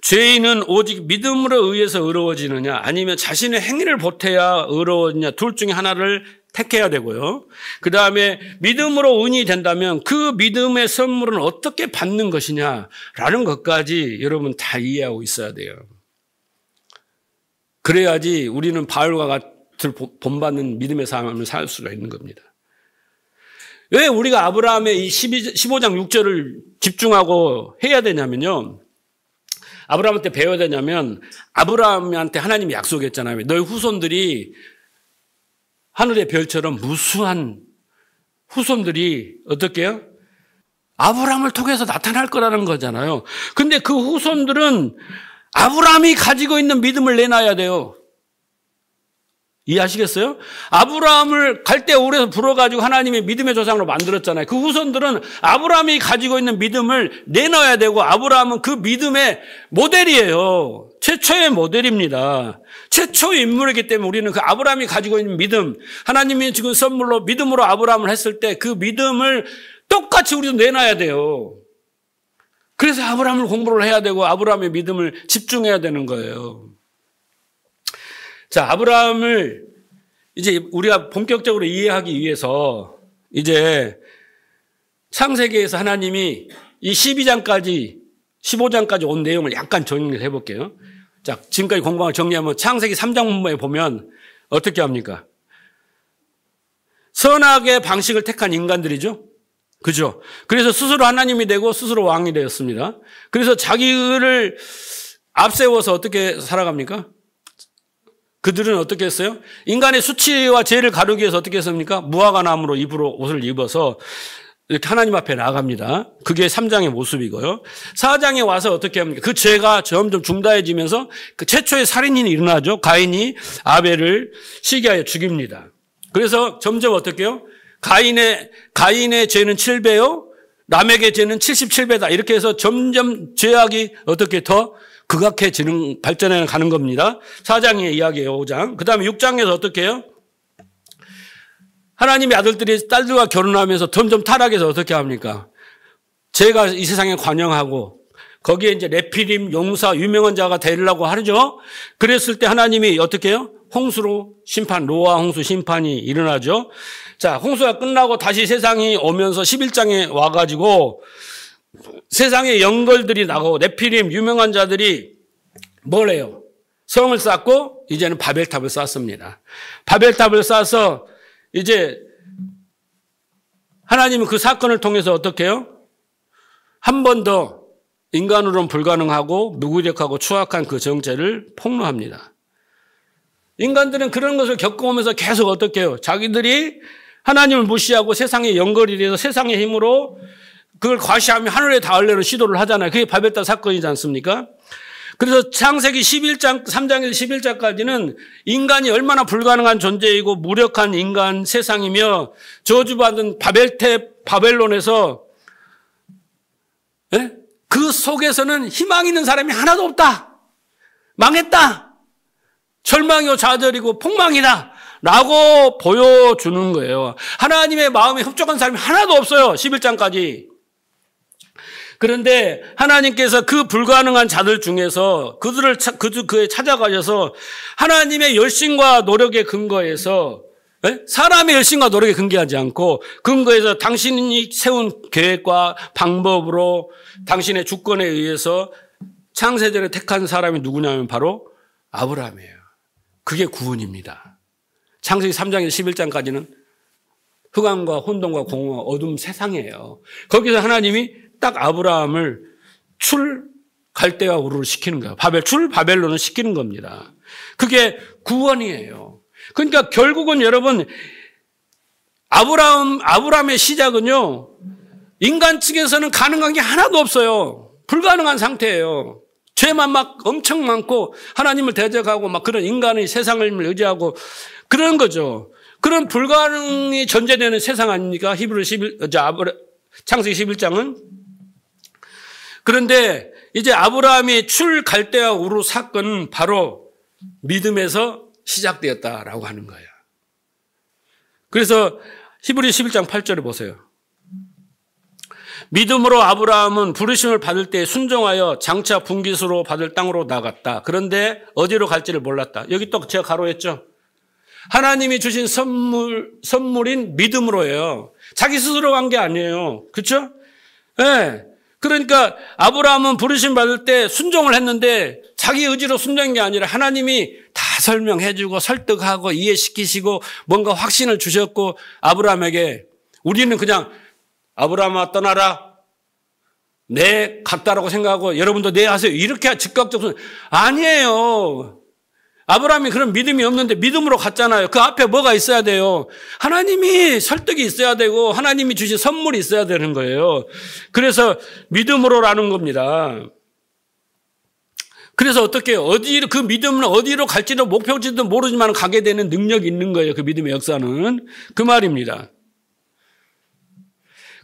죄인은 오직 믿음으로 의해서 의로워지느냐, 아니면 자신의 행위를 보태야 의로워지느냐, 둘 중에 하나를 택해야 되고요. 그 다음에 믿음으로 의인이 된다면 그 믿음의 선물은 어떻게 받는 것이냐라는 것까지 여러분 다 이해하고 있어야 돼요. 그래야지 우리는 바울과 같은 본받는 믿음의 삶을 살 수가 있는 겁니다. 왜 우리가 아브라함의 이 15장 6절을 집중하고 해야 되냐면요. 아브라함한테 배워야 되냐면 아브라함한테 하나님이 약속했잖아요. 너희 후손들이 하늘의 별처럼 무수한 후손들이 어떻게 해요? 아브라함을 통해서 나타날 거라는 거잖아요. 근데 그 후손들은 아브라함이 가지고 있는 믿음을 내놔야 돼요. 이해하시겠어요? 아브라함을 갈대우르에서 불어가지고 하나님의 믿음의 조상으로 만들었잖아요. 그 후손들은 아브라함이 가지고 있는 믿음을 내놔야 되고 아브라함은 그 믿음의 모델이에요. 최초의 모델입니다. 최초의 인물이기 때문에 우리는 그 아브라함이 가지고 있는 믿음, 하나님이 지금 선물로 믿음으로 아브라함을 했을 때 그 믿음을 똑같이 우리도 내놔야 돼요. 그래서 아브라함을 공부를 해야 되고 아브라함의 믿음을 집중해야 되는 거예요. 자, 아브라함을 이제 우리가 본격적으로 이해하기 위해서 이제 창세기에서 하나님이 이 12장까지 15장까지 온 내용을 약간 정리를 해볼게요. 자, 지금까지 공부를 정리하면 창세기 3장 본문에 보면 어떻게 합니까? 선악의 방식을 택한 인간들이죠. 그죠? 그래서 스스로 하나님이 되고 스스로 왕이 되었습니다. 그래서 자기를 앞세워서 어떻게 살아갑니까? 그들은 어떻게 했어요? 인간의 수치와 죄를 가르기 위해서 어떻게 했습니까? 무화과 나무로 입으로 옷을 입어서 이렇게 하나님 앞에 나갑니다. 그게 3장의 모습이고요. 4장에 와서 어떻게 합니까? 그 죄가 점점 중다해지면서 그 최초의 살인이 일어나죠. 가인이 아벨을 시기하여 죽입니다. 그래서 점점 어떻게 해요? 가인의 죄는 7배요. 남에게 죄는 77배다. 이렇게 해서 점점 죄악이 어떻게 더 극악해지는, 발전해 가는 겁니다. 4장의 이야기예요, 5장. 그 다음에 6장에서 어떻게 해요? 하나님의 아들들이 딸들과 결혼하면서 점점 타락해서 어떻게 합니까? 죄가 이 세상에 관영하고 거기에 이제 네피림, 용사, 유명한 자가 되려고 하죠. 그랬을 때 하나님이 어떻게 해요? 홍수로 심판, 노아 홍수 심판이 일어나죠. 자, 홍수가 끝나고 다시 세상이 오면서 11장에 와가지고 세상에 영걸들이 나고 네피림, 유명한 자들이 뭘 해요? 성을 쌓고 이제는 바벨탑을 쌓습니다. 바벨탑을 쌓아서 이제 하나님은 그 사건을 통해서 어떻게 해요? 한 번 더 인간으로는 불가능하고 무기력하고 추악한 그 정체를 폭로합니다. 인간들은 그런 것을 겪어오면서 계속 어떻게 해요? 자기들이 하나님을 무시하고 세상의 영걸이 돼서 세상의 힘으로 그걸 과시하며 하늘에 닿으려는 시도를 하잖아요. 그게 바벨탑 사건이지 않습니까? 그래서 창세기 11장, 3장에서 11장까지는 인간이 얼마나 불가능한 존재이고 무력한 인간 세상이며 저주받은 바벨론에서 그 속에서는 희망 있는 사람이 하나도 없다. 망했다. 절망이고 좌절이고 폭망이다. 라고 보여주는 거예요. 하나님의 마음에 흡족한 사람이 하나도 없어요. 11장까지. 그런데 하나님께서 그 불가능한 자들 중에서 그에 찾아가셔서 하나님의 열심과 노력의 근거에서 사람의 열심과 노력에 근거하지 않고 근거해서 당신이 세운 계획과 방법으로 당신의 주권에 의해서 창세전에 택한 사람이 누구냐면 바로 아브라함이에요. 그게 구원입니다. 창세기 3장에서 11장까지는 흑암과 혼돈과 공허와 어둠 세상이에요. 거기서 하나님이 딱 아브라함을 갈대와 우르를 시키는 거예요. 바벨론을 시키는 겁니다. 그게 구원이에요. 그러니까 결국은 여러분 아브라함의 시작은요. 인간 측에서는 가능한 게 하나도 없어요. 불가능한 상태예요. 죄만 막 엄청 많고 하나님을 대적하고 막 그런 인간의 세상을 의지하고 그런 거죠. 그런 불가능이 전제되는 세상 아닙니까? 창세기 11장은. 그런데 이제 아브라함이 갈대와 우르 사건은 바로 믿음에서 시작되었다라고 하는 거예요. 그래서 히브리 11장 8절을 보세요. 믿음으로 아브라함은 부르심을 받을 때 순종하여 장차 분깃으로 받을 땅으로 나갔다. 그런데 어디로 갈지를 몰랐다. 여기 또 제가 가로했죠. 하나님이 주신 선물인 믿음으로예요. 자기 스스로 간 게 아니에요. 그렇죠? 네. 그러니까 아브라함은 부르심 받을 때 순종을 했는데 자기 의지로 순종한 게 아니라 하나님이 다 설명해 주고 설득하고 이해시키시고 뭔가 확신을 주셨고 아브라함에게 우리는 그냥 아브라함아 떠나라. 네 갔다라고 생각하고 여러분도 네 하세요. 이렇게 즉각적으로 아니에요. 아브라함이 그런 믿음이 없는데 믿음으로 갔잖아요. 그 앞에 뭐가 있어야 돼요? 하나님이 설득이 있어야 되고 하나님이 주신 선물이 있어야 되는 거예요. 그래서 믿음으로라는 겁니다. 그래서 어떻게 해요? 그 믿음은 어디로 갈지도 목표지도 모르지만 가게 되는 능력이 있는 거예요. 그 믿음의 역사는. 그 말입니다.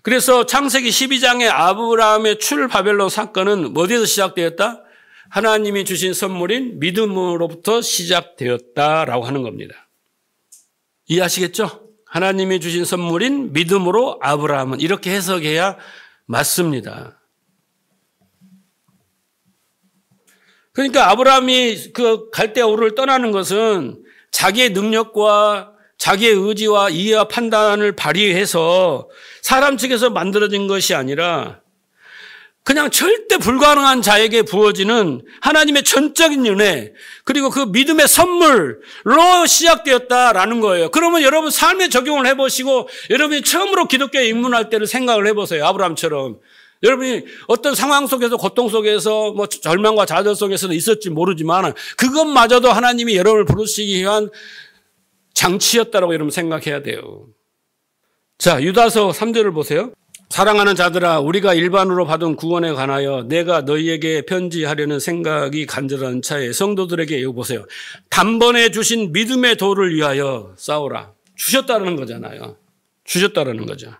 그래서 창세기 12장의 아브라함의 바벨론 사건은 어디에서 시작되었다? 하나님이 주신 선물인 믿음으로부터 시작되었다라고 하는 겁니다. 이해하시겠죠? 하나님이 주신 선물인 믿음으로 아브라함은 이렇게 해석해야 맞습니다. 그러니까 아브라함이 그 갈대아 우르를 떠나는 것은 자기의 능력과 자기의 의지와 이해와 판단을 발휘해서 사람 측에서 만들어진 것이 아니라 그냥 절대 불가능한 자에게 부어지는 하나님의 전적인 은혜 그리고 그 믿음의 선물로 시작되었다라는 거예요. 그러면 여러분 삶에 적용을 해보시고 여러분이 처음으로 기독교에 입문할 때를 생각을 해보세요. 아브라함처럼. 여러분이 어떤 상황 속에서 고통 속에서 뭐 절망과 좌절 속에서도 있었지 모르지만 그것마저도 하나님이 여러분을 부르시기 위한 장치였다라고 여러분 생각해야 돼요. 자, 유다서 3절을 보세요. 사랑하는 자들아, 우리가 일반으로 받은 구원에 관하여 내가 너희에게 편지하려는 생각이 간절한 차에 성도들에게 여보세요. 단번에 주신 믿음의 도를 위하여 싸우라. 주셨다는 거잖아요. 주셨다는 거죠.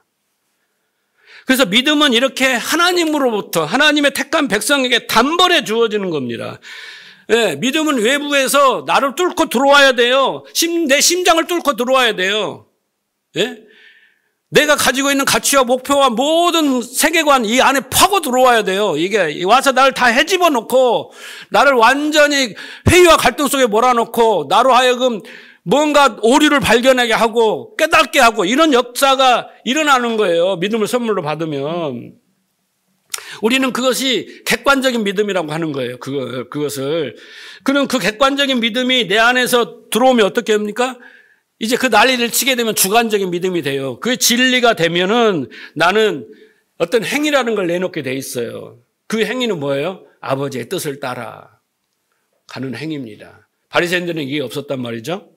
그래서 믿음은 이렇게 하나님으로부터 하나님의 택한 백성에게 단번에 주어지는 겁니다. 예, 믿음은 외부에서 나를 뚫고 들어와야 돼요. 내 심장을 뚫고 들어와야 돼요. 예? 내가 가지고 있는 가치와 목표와 모든 세계관 이 안에 파고 들어와야 돼요. 이게 와서 나를 다 헤집어 놓고 나를 완전히 회의와 갈등 속에 몰아넣고 나로 하여금 뭔가 오류를 발견하게 하고 깨닫게 하고 이런 역사가 일어나는 거예요. 믿음을 선물로 받으면. 우리는 그것이 객관적인 믿음이라고 하는 거예요. 그것을. 그럼 그 객관적인 믿음이 내 안에서 들어오면 어떻게 합니까? 이제 그 난리를 치게 되면 주관적인 믿음이 돼요. 그 진리가 되면은 나는 어떤 행위라는 걸 내놓게 돼 있어요. 그 행위는 뭐예요? 아버지의 뜻을 따라 가는 행위입니다. 바리새인들은 이게 없었단 말이죠.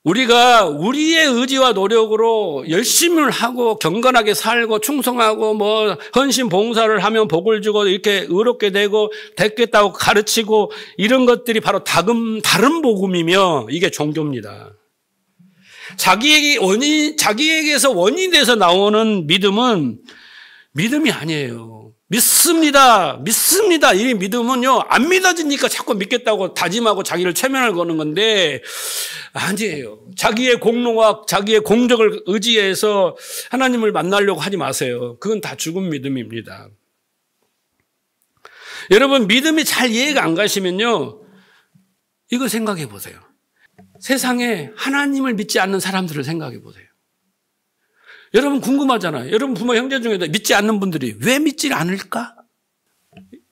우리가 우리의 의지와 노력으로 열심을 하고 경건하게 살고 충성하고 뭐 헌신 봉사를 하면 복을 주고 이렇게 의롭게 되고 됐겠다고 가르치고 이런 것들이 바로 다른 복음이며 이게 종교입니다. 자기에게서 원인이 돼서 나오는 믿음은 믿음이 아니에요. 믿습니다. 이 믿음은요, 안 믿어지니까 자꾸 믿겠다고 다짐하고 자기를 체면을 거는 건데, 아니에요. 자기의 공로와 자기의 공적을 의지해서 하나님을 만나려고 하지 마세요. 그건 다 죽은 믿음입니다. 여러분, 믿음이 잘 이해가 안 가시면요, 이거 생각해 보세요. 세상에 하나님을 믿지 않는 사람들을 생각해 보세요. 여러분 궁금하잖아요. 여러분 부모 형제 중에도 믿지 않는 분들이 왜 믿지 않을까?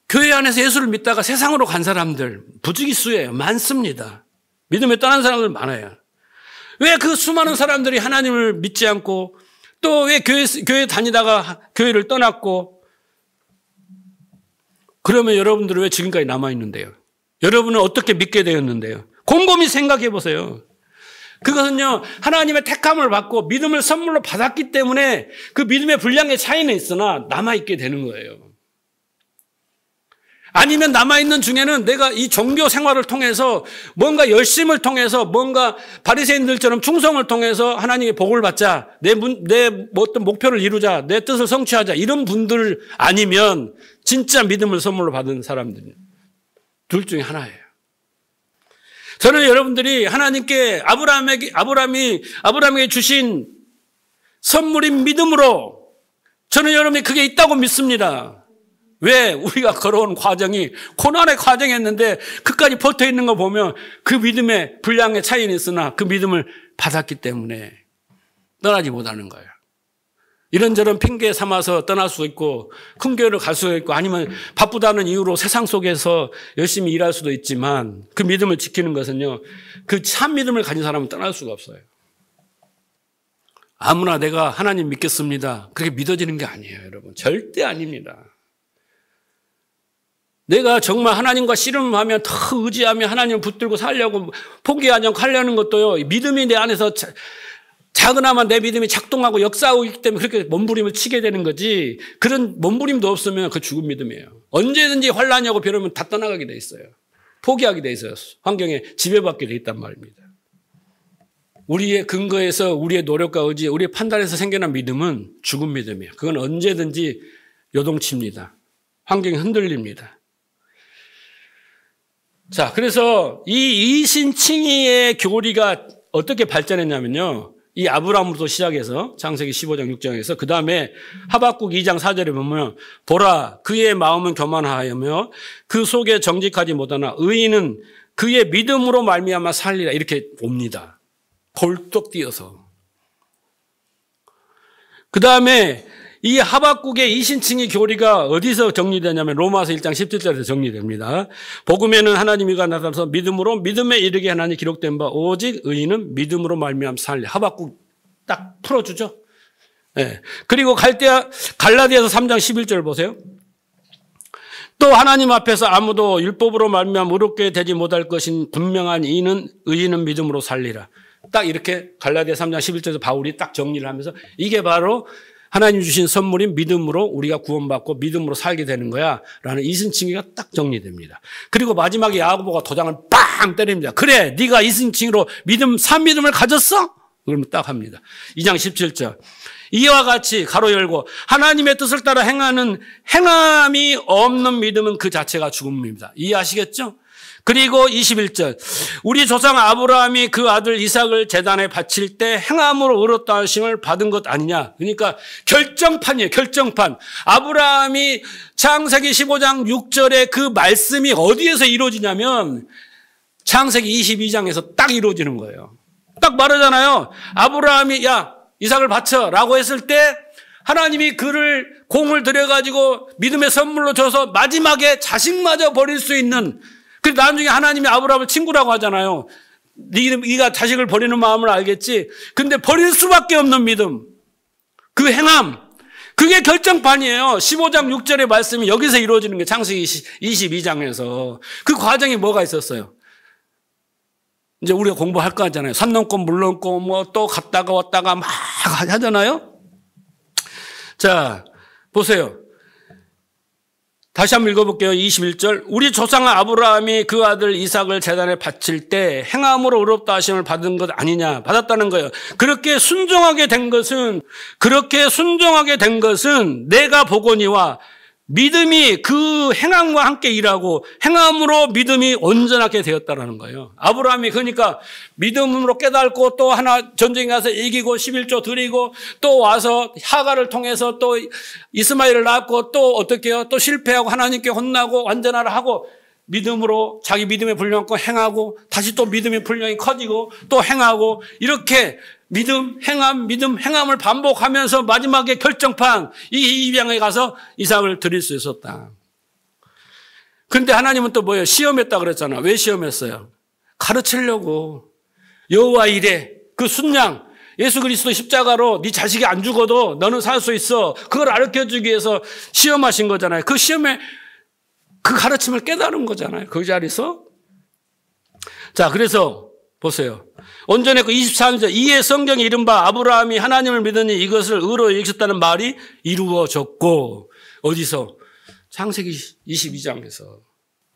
교회 안에서 예수를 믿다가 세상으로 간 사람들 부지기수예요. 많습니다. 믿음에 떠난 사람들 많아요. 왜 그 수많은 사람들이 하나님을 믿지 않고 또 왜 교회 다니다가 교회를 떠났고 그러면 여러분들은 왜 지금까지 남아있는데요? 여러분은 어떻게 믿게 되었는데요? 곰곰이 생각해 보세요. 그것은요, 하나님의 택함을 받고 믿음을 선물로 받았기 때문에 그 믿음의 분량의 차이는 있으나 남아있게 되는 거예요. 아니면 남아있는 중에는 내가 이 종교 생활을 통해서 뭔가 열심을 통해서 뭔가 바리새인들처럼 충성을 통해서 하나님의 복을 받자, 내 어떤 목표를 이루자, 내 뜻을 성취하자 이런 분들 아니면 진짜 믿음을 선물로 받은 사람들이에요. 둘 중에 하나예요. 저는 여러분들이 하나님께 아브라함에게 주신 선물인 믿음으로 저는 여러분이 그게 있다고 믿습니다. 왜? 우리가 걸어온 과정이 고난의 과정이었는데 끝까지 버텨 있는 거 보면 그 믿음의 분량의 차이는 있으나 그 믿음을 받았기 때문에 떠나지 못하는 거예요. 이런저런 핑계 삼아서 떠날 수 있고 큰 교회를 갈 수도 있고 아니면 바쁘다는 이유로 세상 속에서 열심히 일할 수도 있지만 그 믿음을 지키는 것은요, 그 참 믿음을 가진 사람은 떠날 수가 없어요. 아무나 내가 하나님 믿겠습니다. 그렇게 믿어지는 게 아니에요, 여러분. 절대 아닙니다. 내가 정말 하나님과 씨름하며 더 의지하며 하나님을 붙들고 살려고 포기하지 않고 하려는 것도요, 믿음이 내 안에서 작으나마 내 믿음이 작동하고 역사하고 있기 때문에 그렇게 몸부림을 치게 되는 거지, 그런 몸부림도 없으면 그 죽은 믿음이에요. 언제든지 환난이 오고 벼르면 다 떠나가게 돼 있어요. 포기하게 돼 있어요. 환경에 지배받게 돼 있단 말입니다. 우리의 근거에서 우리의 노력과 의지, 우리의 판단에서 생겨난 믿음은 죽은 믿음이에요. 그건 언제든지 요동칩니다. 환경이 흔들립니다. 자, 그래서 이 이신칭의의 교리가 어떻게 발전했냐면요, 이 아브라함부터 시작해서 창세기 15장 6장에서 그 다음에 하박국 2장 4절에 보면 보라 그의 마음은 교만하여며 그 속에 정직하지 못하나 의인은 그의 믿음으로 말미암아 살리라 이렇게 옵니다. 골떡 뛰어서. 그 다음에 이 하박국의 이신칭의 교리가 어디서 정리되냐면 로마서 1장 17절에서 정리됩니다. 복음에는 하나님이가 나타나서 믿음으로 믿음에 이르게 하나니 기록된 바 오직 의인은 믿음으로 말미암아 살리. 하박국 딱 풀어주죠. 네. 그리고 갈라디아서 3장 11절 보세요. 또 하나님 앞에서 아무도 율법으로 말미암아 의롭게 되지 못할 것인 분명한 의인은 믿음으로 살리라. 딱 이렇게 갈라디아 3장 11절에서 바울이 딱 정리를 하면서 이게 바로 하나님 주신 선물인 믿음으로 우리가 구원받고 믿음으로 살게 되는 거야 라는 이순칭이가 딱 정리됩니다. 그리고 마지막에 야고보가 도장을 빵 때립니다. 그래 네가 이순칭으로 산믿음을 가졌어? 그러면 딱 합니다. 2장 17절 이와 같이 가로 열고 하나님의 뜻을 따라 행하는 행함이 없는 믿음은 그 자체가 죽음입니다. 이해하시겠죠? 그리고 21절 우리 조상 아브라함이 그 아들 이삭을 제단에 바칠 때 행함으로 의롭다 하심을 받은 것 아니냐. 그러니까 결정판이에요. 결정판. 아브라함이 창세기 15장 6절에 그 말씀이 어디에서 이루어지냐면 창세기 22장에서 딱 이루어지는 거예요. 딱 말하잖아요. 아브라함이 야 이삭을 바쳐 라고 했을 때 하나님이 그를 공을 들여가지고 믿음의 선물로 줘서 마지막에 자식마저 버릴 수 있는 그 나중에 하나님이 아브라함을 친구라고 하잖아요. 네가 자식을 버리는 마음을 알겠지. 근데 버릴 수밖에 없는 믿음. 그 행함. 그게 결정판이에요. 15장 6절의 말씀이 여기서 이루어지는 게 창세기 22장에서. 그 과정이 뭐가 있었어요? 이제 우리가 공부할 거 하잖아요. 산 넘고 물 넘고 뭐 또 갔다가 왔다가 막 하잖아요. 자, 보세요. 다시 한번 읽어볼게요. 21절. 우리 조상 아브라함이 그 아들 이삭을 제단에 바칠 때 행함으로 의롭다 하심을 받은 것 아니냐. 받았다는 거예요. 그렇게 순종하게 된 것은 내가 보거니와 믿음이 그 행함과 함께 일하고 행함으로 믿음이 온전하게 되었다라는 거예요. 아브라함이 그러니까 믿음으로 깨닫고 또 하나 전쟁에 가서 이기고 11조 드리고 또 와서 하가를 통해서 또 이스마엘을 낳고 또 어떻게 해요? 또 실패하고 하나님께 혼나고 완전하라 하고 믿음으로 자기 믿음의 분량과 행하고 다시 또 믿음의 분량이 커지고 또 행하고 이렇게 믿음, 행함을 반복하면서 마지막에 결정판 이 입양에 가서 이삭을 드릴 수 있었다. 그런데 하나님은 또 뭐예요? 시험했다 그랬잖아. 왜 시험했어요? 가르치려고. 여호와 이레 그 순양 예수 그리스도 십자가로 네 자식이 안 죽어도 너는 살 수 있어. 그걸 가르쳐주기 위해서 시험하신 거잖아요. 그 시험에 그 가르침을 깨달은 거잖아요. 그 자리에서. 자, 그래서 보세요. 온전히 그 23절 이에 성경에 이른바 아브라함이 하나님을 믿으니 이것을 의로 여기셨다는 말이 이루어졌고 어디서? 창세기 22장에서.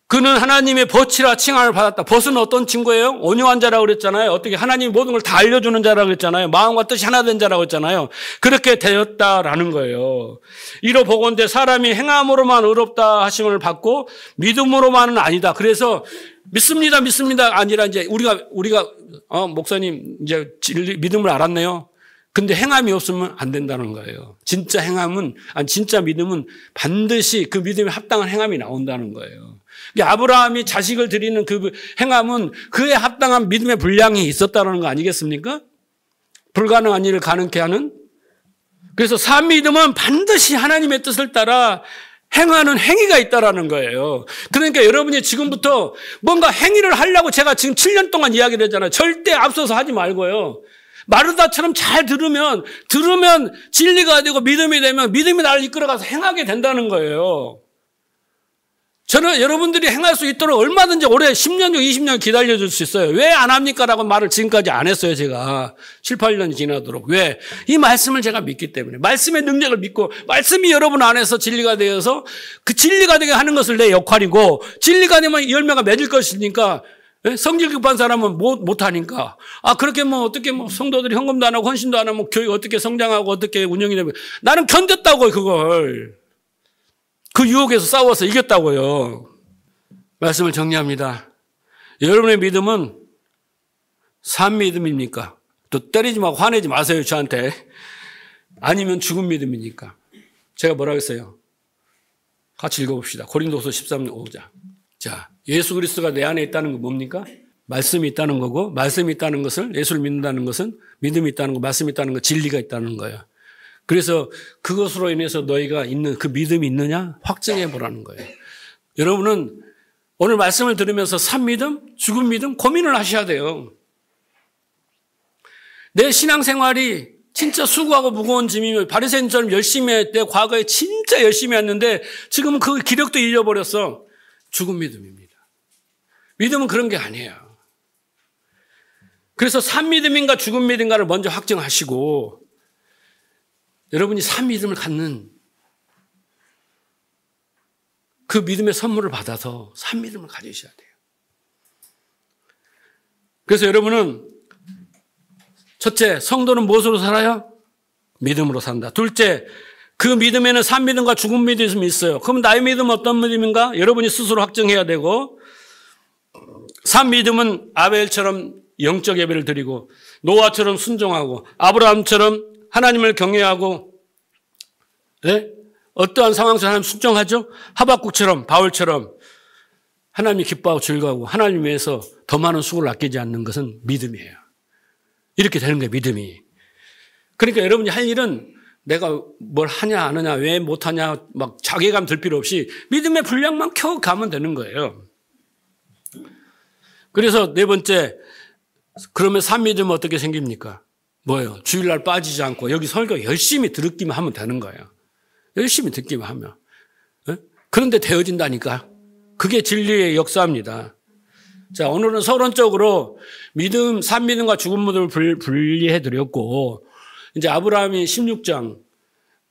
그는 하나님의 벗이라 칭함을 받았다. 벗은 어떤 친구예요? 온유한 자라고 그랬잖아요. 어떻게 하나님이 모든 걸 다 알려주는 자라고 그랬잖아요. 마음과 뜻이 하나 된 자라고 했잖아요. 그렇게 되었다라는 거예요. 이로 보건대 사람이 행함으로만 의롭다 하심을 받고 믿음으로만은 아니다. 그래서 믿습니다 아니라 이제 우리가 목사님 이제 믿음을 알았네요. 근데 행함이 없으면 안 된다는 거예요. 진짜 믿음은 반드시 그 믿음에 합당한 행함이 나온다는 거예요. 아브라함이 자식을 드리는 그 행함은 그에 합당한 믿음의 분량이 있었다는 거 아니겠습니까? 불가능한 일을 가능케 하는. 그래서 산믿음은 반드시 하나님의 뜻을 따라 행하는 행위가 있다라는 거예요. 그러니까 여러분이 지금부터 뭔가 행위를 하려고 제가 지금 7년 동안 이야기를 했잖아요. 절대 앞서서 하지 말고요. 마르다처럼 잘 들으면 진리가 되고 믿음이 되면 믿음이 나를 이끌어가서 행하게 된다는 거예요. 저는 여러분들이 행할 수 있도록 얼마든지 올해 10년, 20년 기다려줄 수 있어요. 왜 안 합니까? 라고 말을 지금까지 안 했어요, 제가. 7, 8년이 지나도록. 왜? 이 말씀을 제가 믿기 때문에. 말씀의 능력을 믿고, 말씀이 여러분 안에서 진리가 되어서 그 진리가 되게 하는 것을 내 역할이고, 진리가 되면 열매가 맺을 것이니까, 성질 급한 사람은 못하니까. 그렇게 어떻게 성도들이 헌금도 안 하고, 헌신도 안 하고, 교육 어떻게 성장하고, 어떻게 운영이 되면. 나는 견뎠다고요, 그걸. 그 유혹에서 싸워서 이겼다고요. 말씀을 정리합니다. 여러분의 믿음은 산 믿음입니까? 또 때리지 마고 화내지 마세요, 저한테. 아니면 죽은 믿음입니까? 제가 뭐라고 했어요? 같이 읽어봅시다. 고린도서 13장 5장. 자, 예수 그리스도가 내 안에 있다는 건 뭡니까? 말씀이 있다는 거고, 말씀이 있다는 것을, 예수를 믿는다는 것은 믿음이 있다는 거, 말씀이 있다는 거, 진리가 있다는 거예요. 그래서 그것으로 인해서 너희가 있는 그 믿음이 있느냐? 확증해 보라는 거예요. 여러분은 오늘 말씀을 들으면서 산 믿음, 죽은 믿음 고민을 하셔야 돼요. 내 신앙생활이 진짜 수고하고 무거운 짐이면 바리새인처럼 열심히 했대. 과거에 진짜 열심히 했는데 지금은 그 기력도 잃어버렸어. 죽은 믿음입니다. 믿음은 그런 게 아니에요. 그래서 산 믿음인가 죽은 믿음인가를 먼저 확정하시고 여러분이 산 믿음을 갖는 그 믿음의 선물을 받아서 산 믿음을 가지셔야 돼요. 그래서 여러분은 첫째, 성도는 무엇으로 살아요? 믿음으로 산다. 둘째, 그 믿음에는 산 믿음과 죽은 믿음이 있어요. 그럼 나의 믿음은 어떤 믿음인가? 여러분이 스스로 확정해야 되고, 산 믿음은 아벨처럼 영적 예배를 드리고, 노아처럼 순종하고, 아브라함처럼 하나님을 경외하고, 네? 어떠한 상황에서 하나님 순종하죠? 하박국처럼, 바울처럼 하나님이 기뻐하고 즐거워하고 하나님 위해서 더 많은 수고를 아끼지 않는 것은 믿음이에요. 이렇게 되는 거예요, 믿음이. 그러니까 여러분이 할 일은 내가 뭘 하냐 안 하냐 왜 못하냐 막 자괴감 들 필요 없이 믿음의 분량만 켜가면 되는 거예요. 그래서 네 번째, 그러면 산 믿음은 어떻게 생깁니까? 뭐예요? 주일날 빠지지 않고 여기 설교 열심히 듣기만 하면 되는 거예요. 열심히 듣기만 하면. 그런데 되어진다니까. 그게 진리의 역사입니다. 자, 오늘은 서론적으로 믿음, 산 믿음과 죽은 믿음을 분리해 드렸고, 이제 아브라함이 15장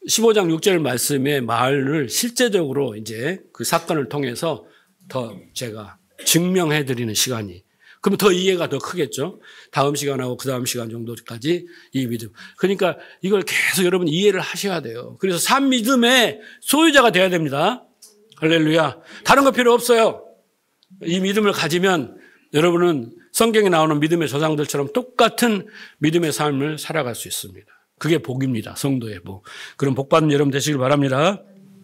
6절 말씀의 말을 실제적으로 이제 그 사건을 통해서 더 제가 증명해 드리는 시간이. 그러면 더 이해가 더 크겠죠. 다음 시간하고 그 다음 시간 정도까지 이 믿음. 그러니까 이걸 계속 여러분 이해를 하셔야 돼요. 그래서 산 믿음의 소유자가 돼야 됩니다. 할렐루야. 다른 거 필요 없어요. 이 믿음을 가지면 여러분은 성경에 나오는 믿음의 조상들처럼 똑같은 믿음의 삶을 살아갈 수 있습니다. 그게 복입니다. 성도의 복. 그럼 복 받는 여러분 되시길 바랍니다.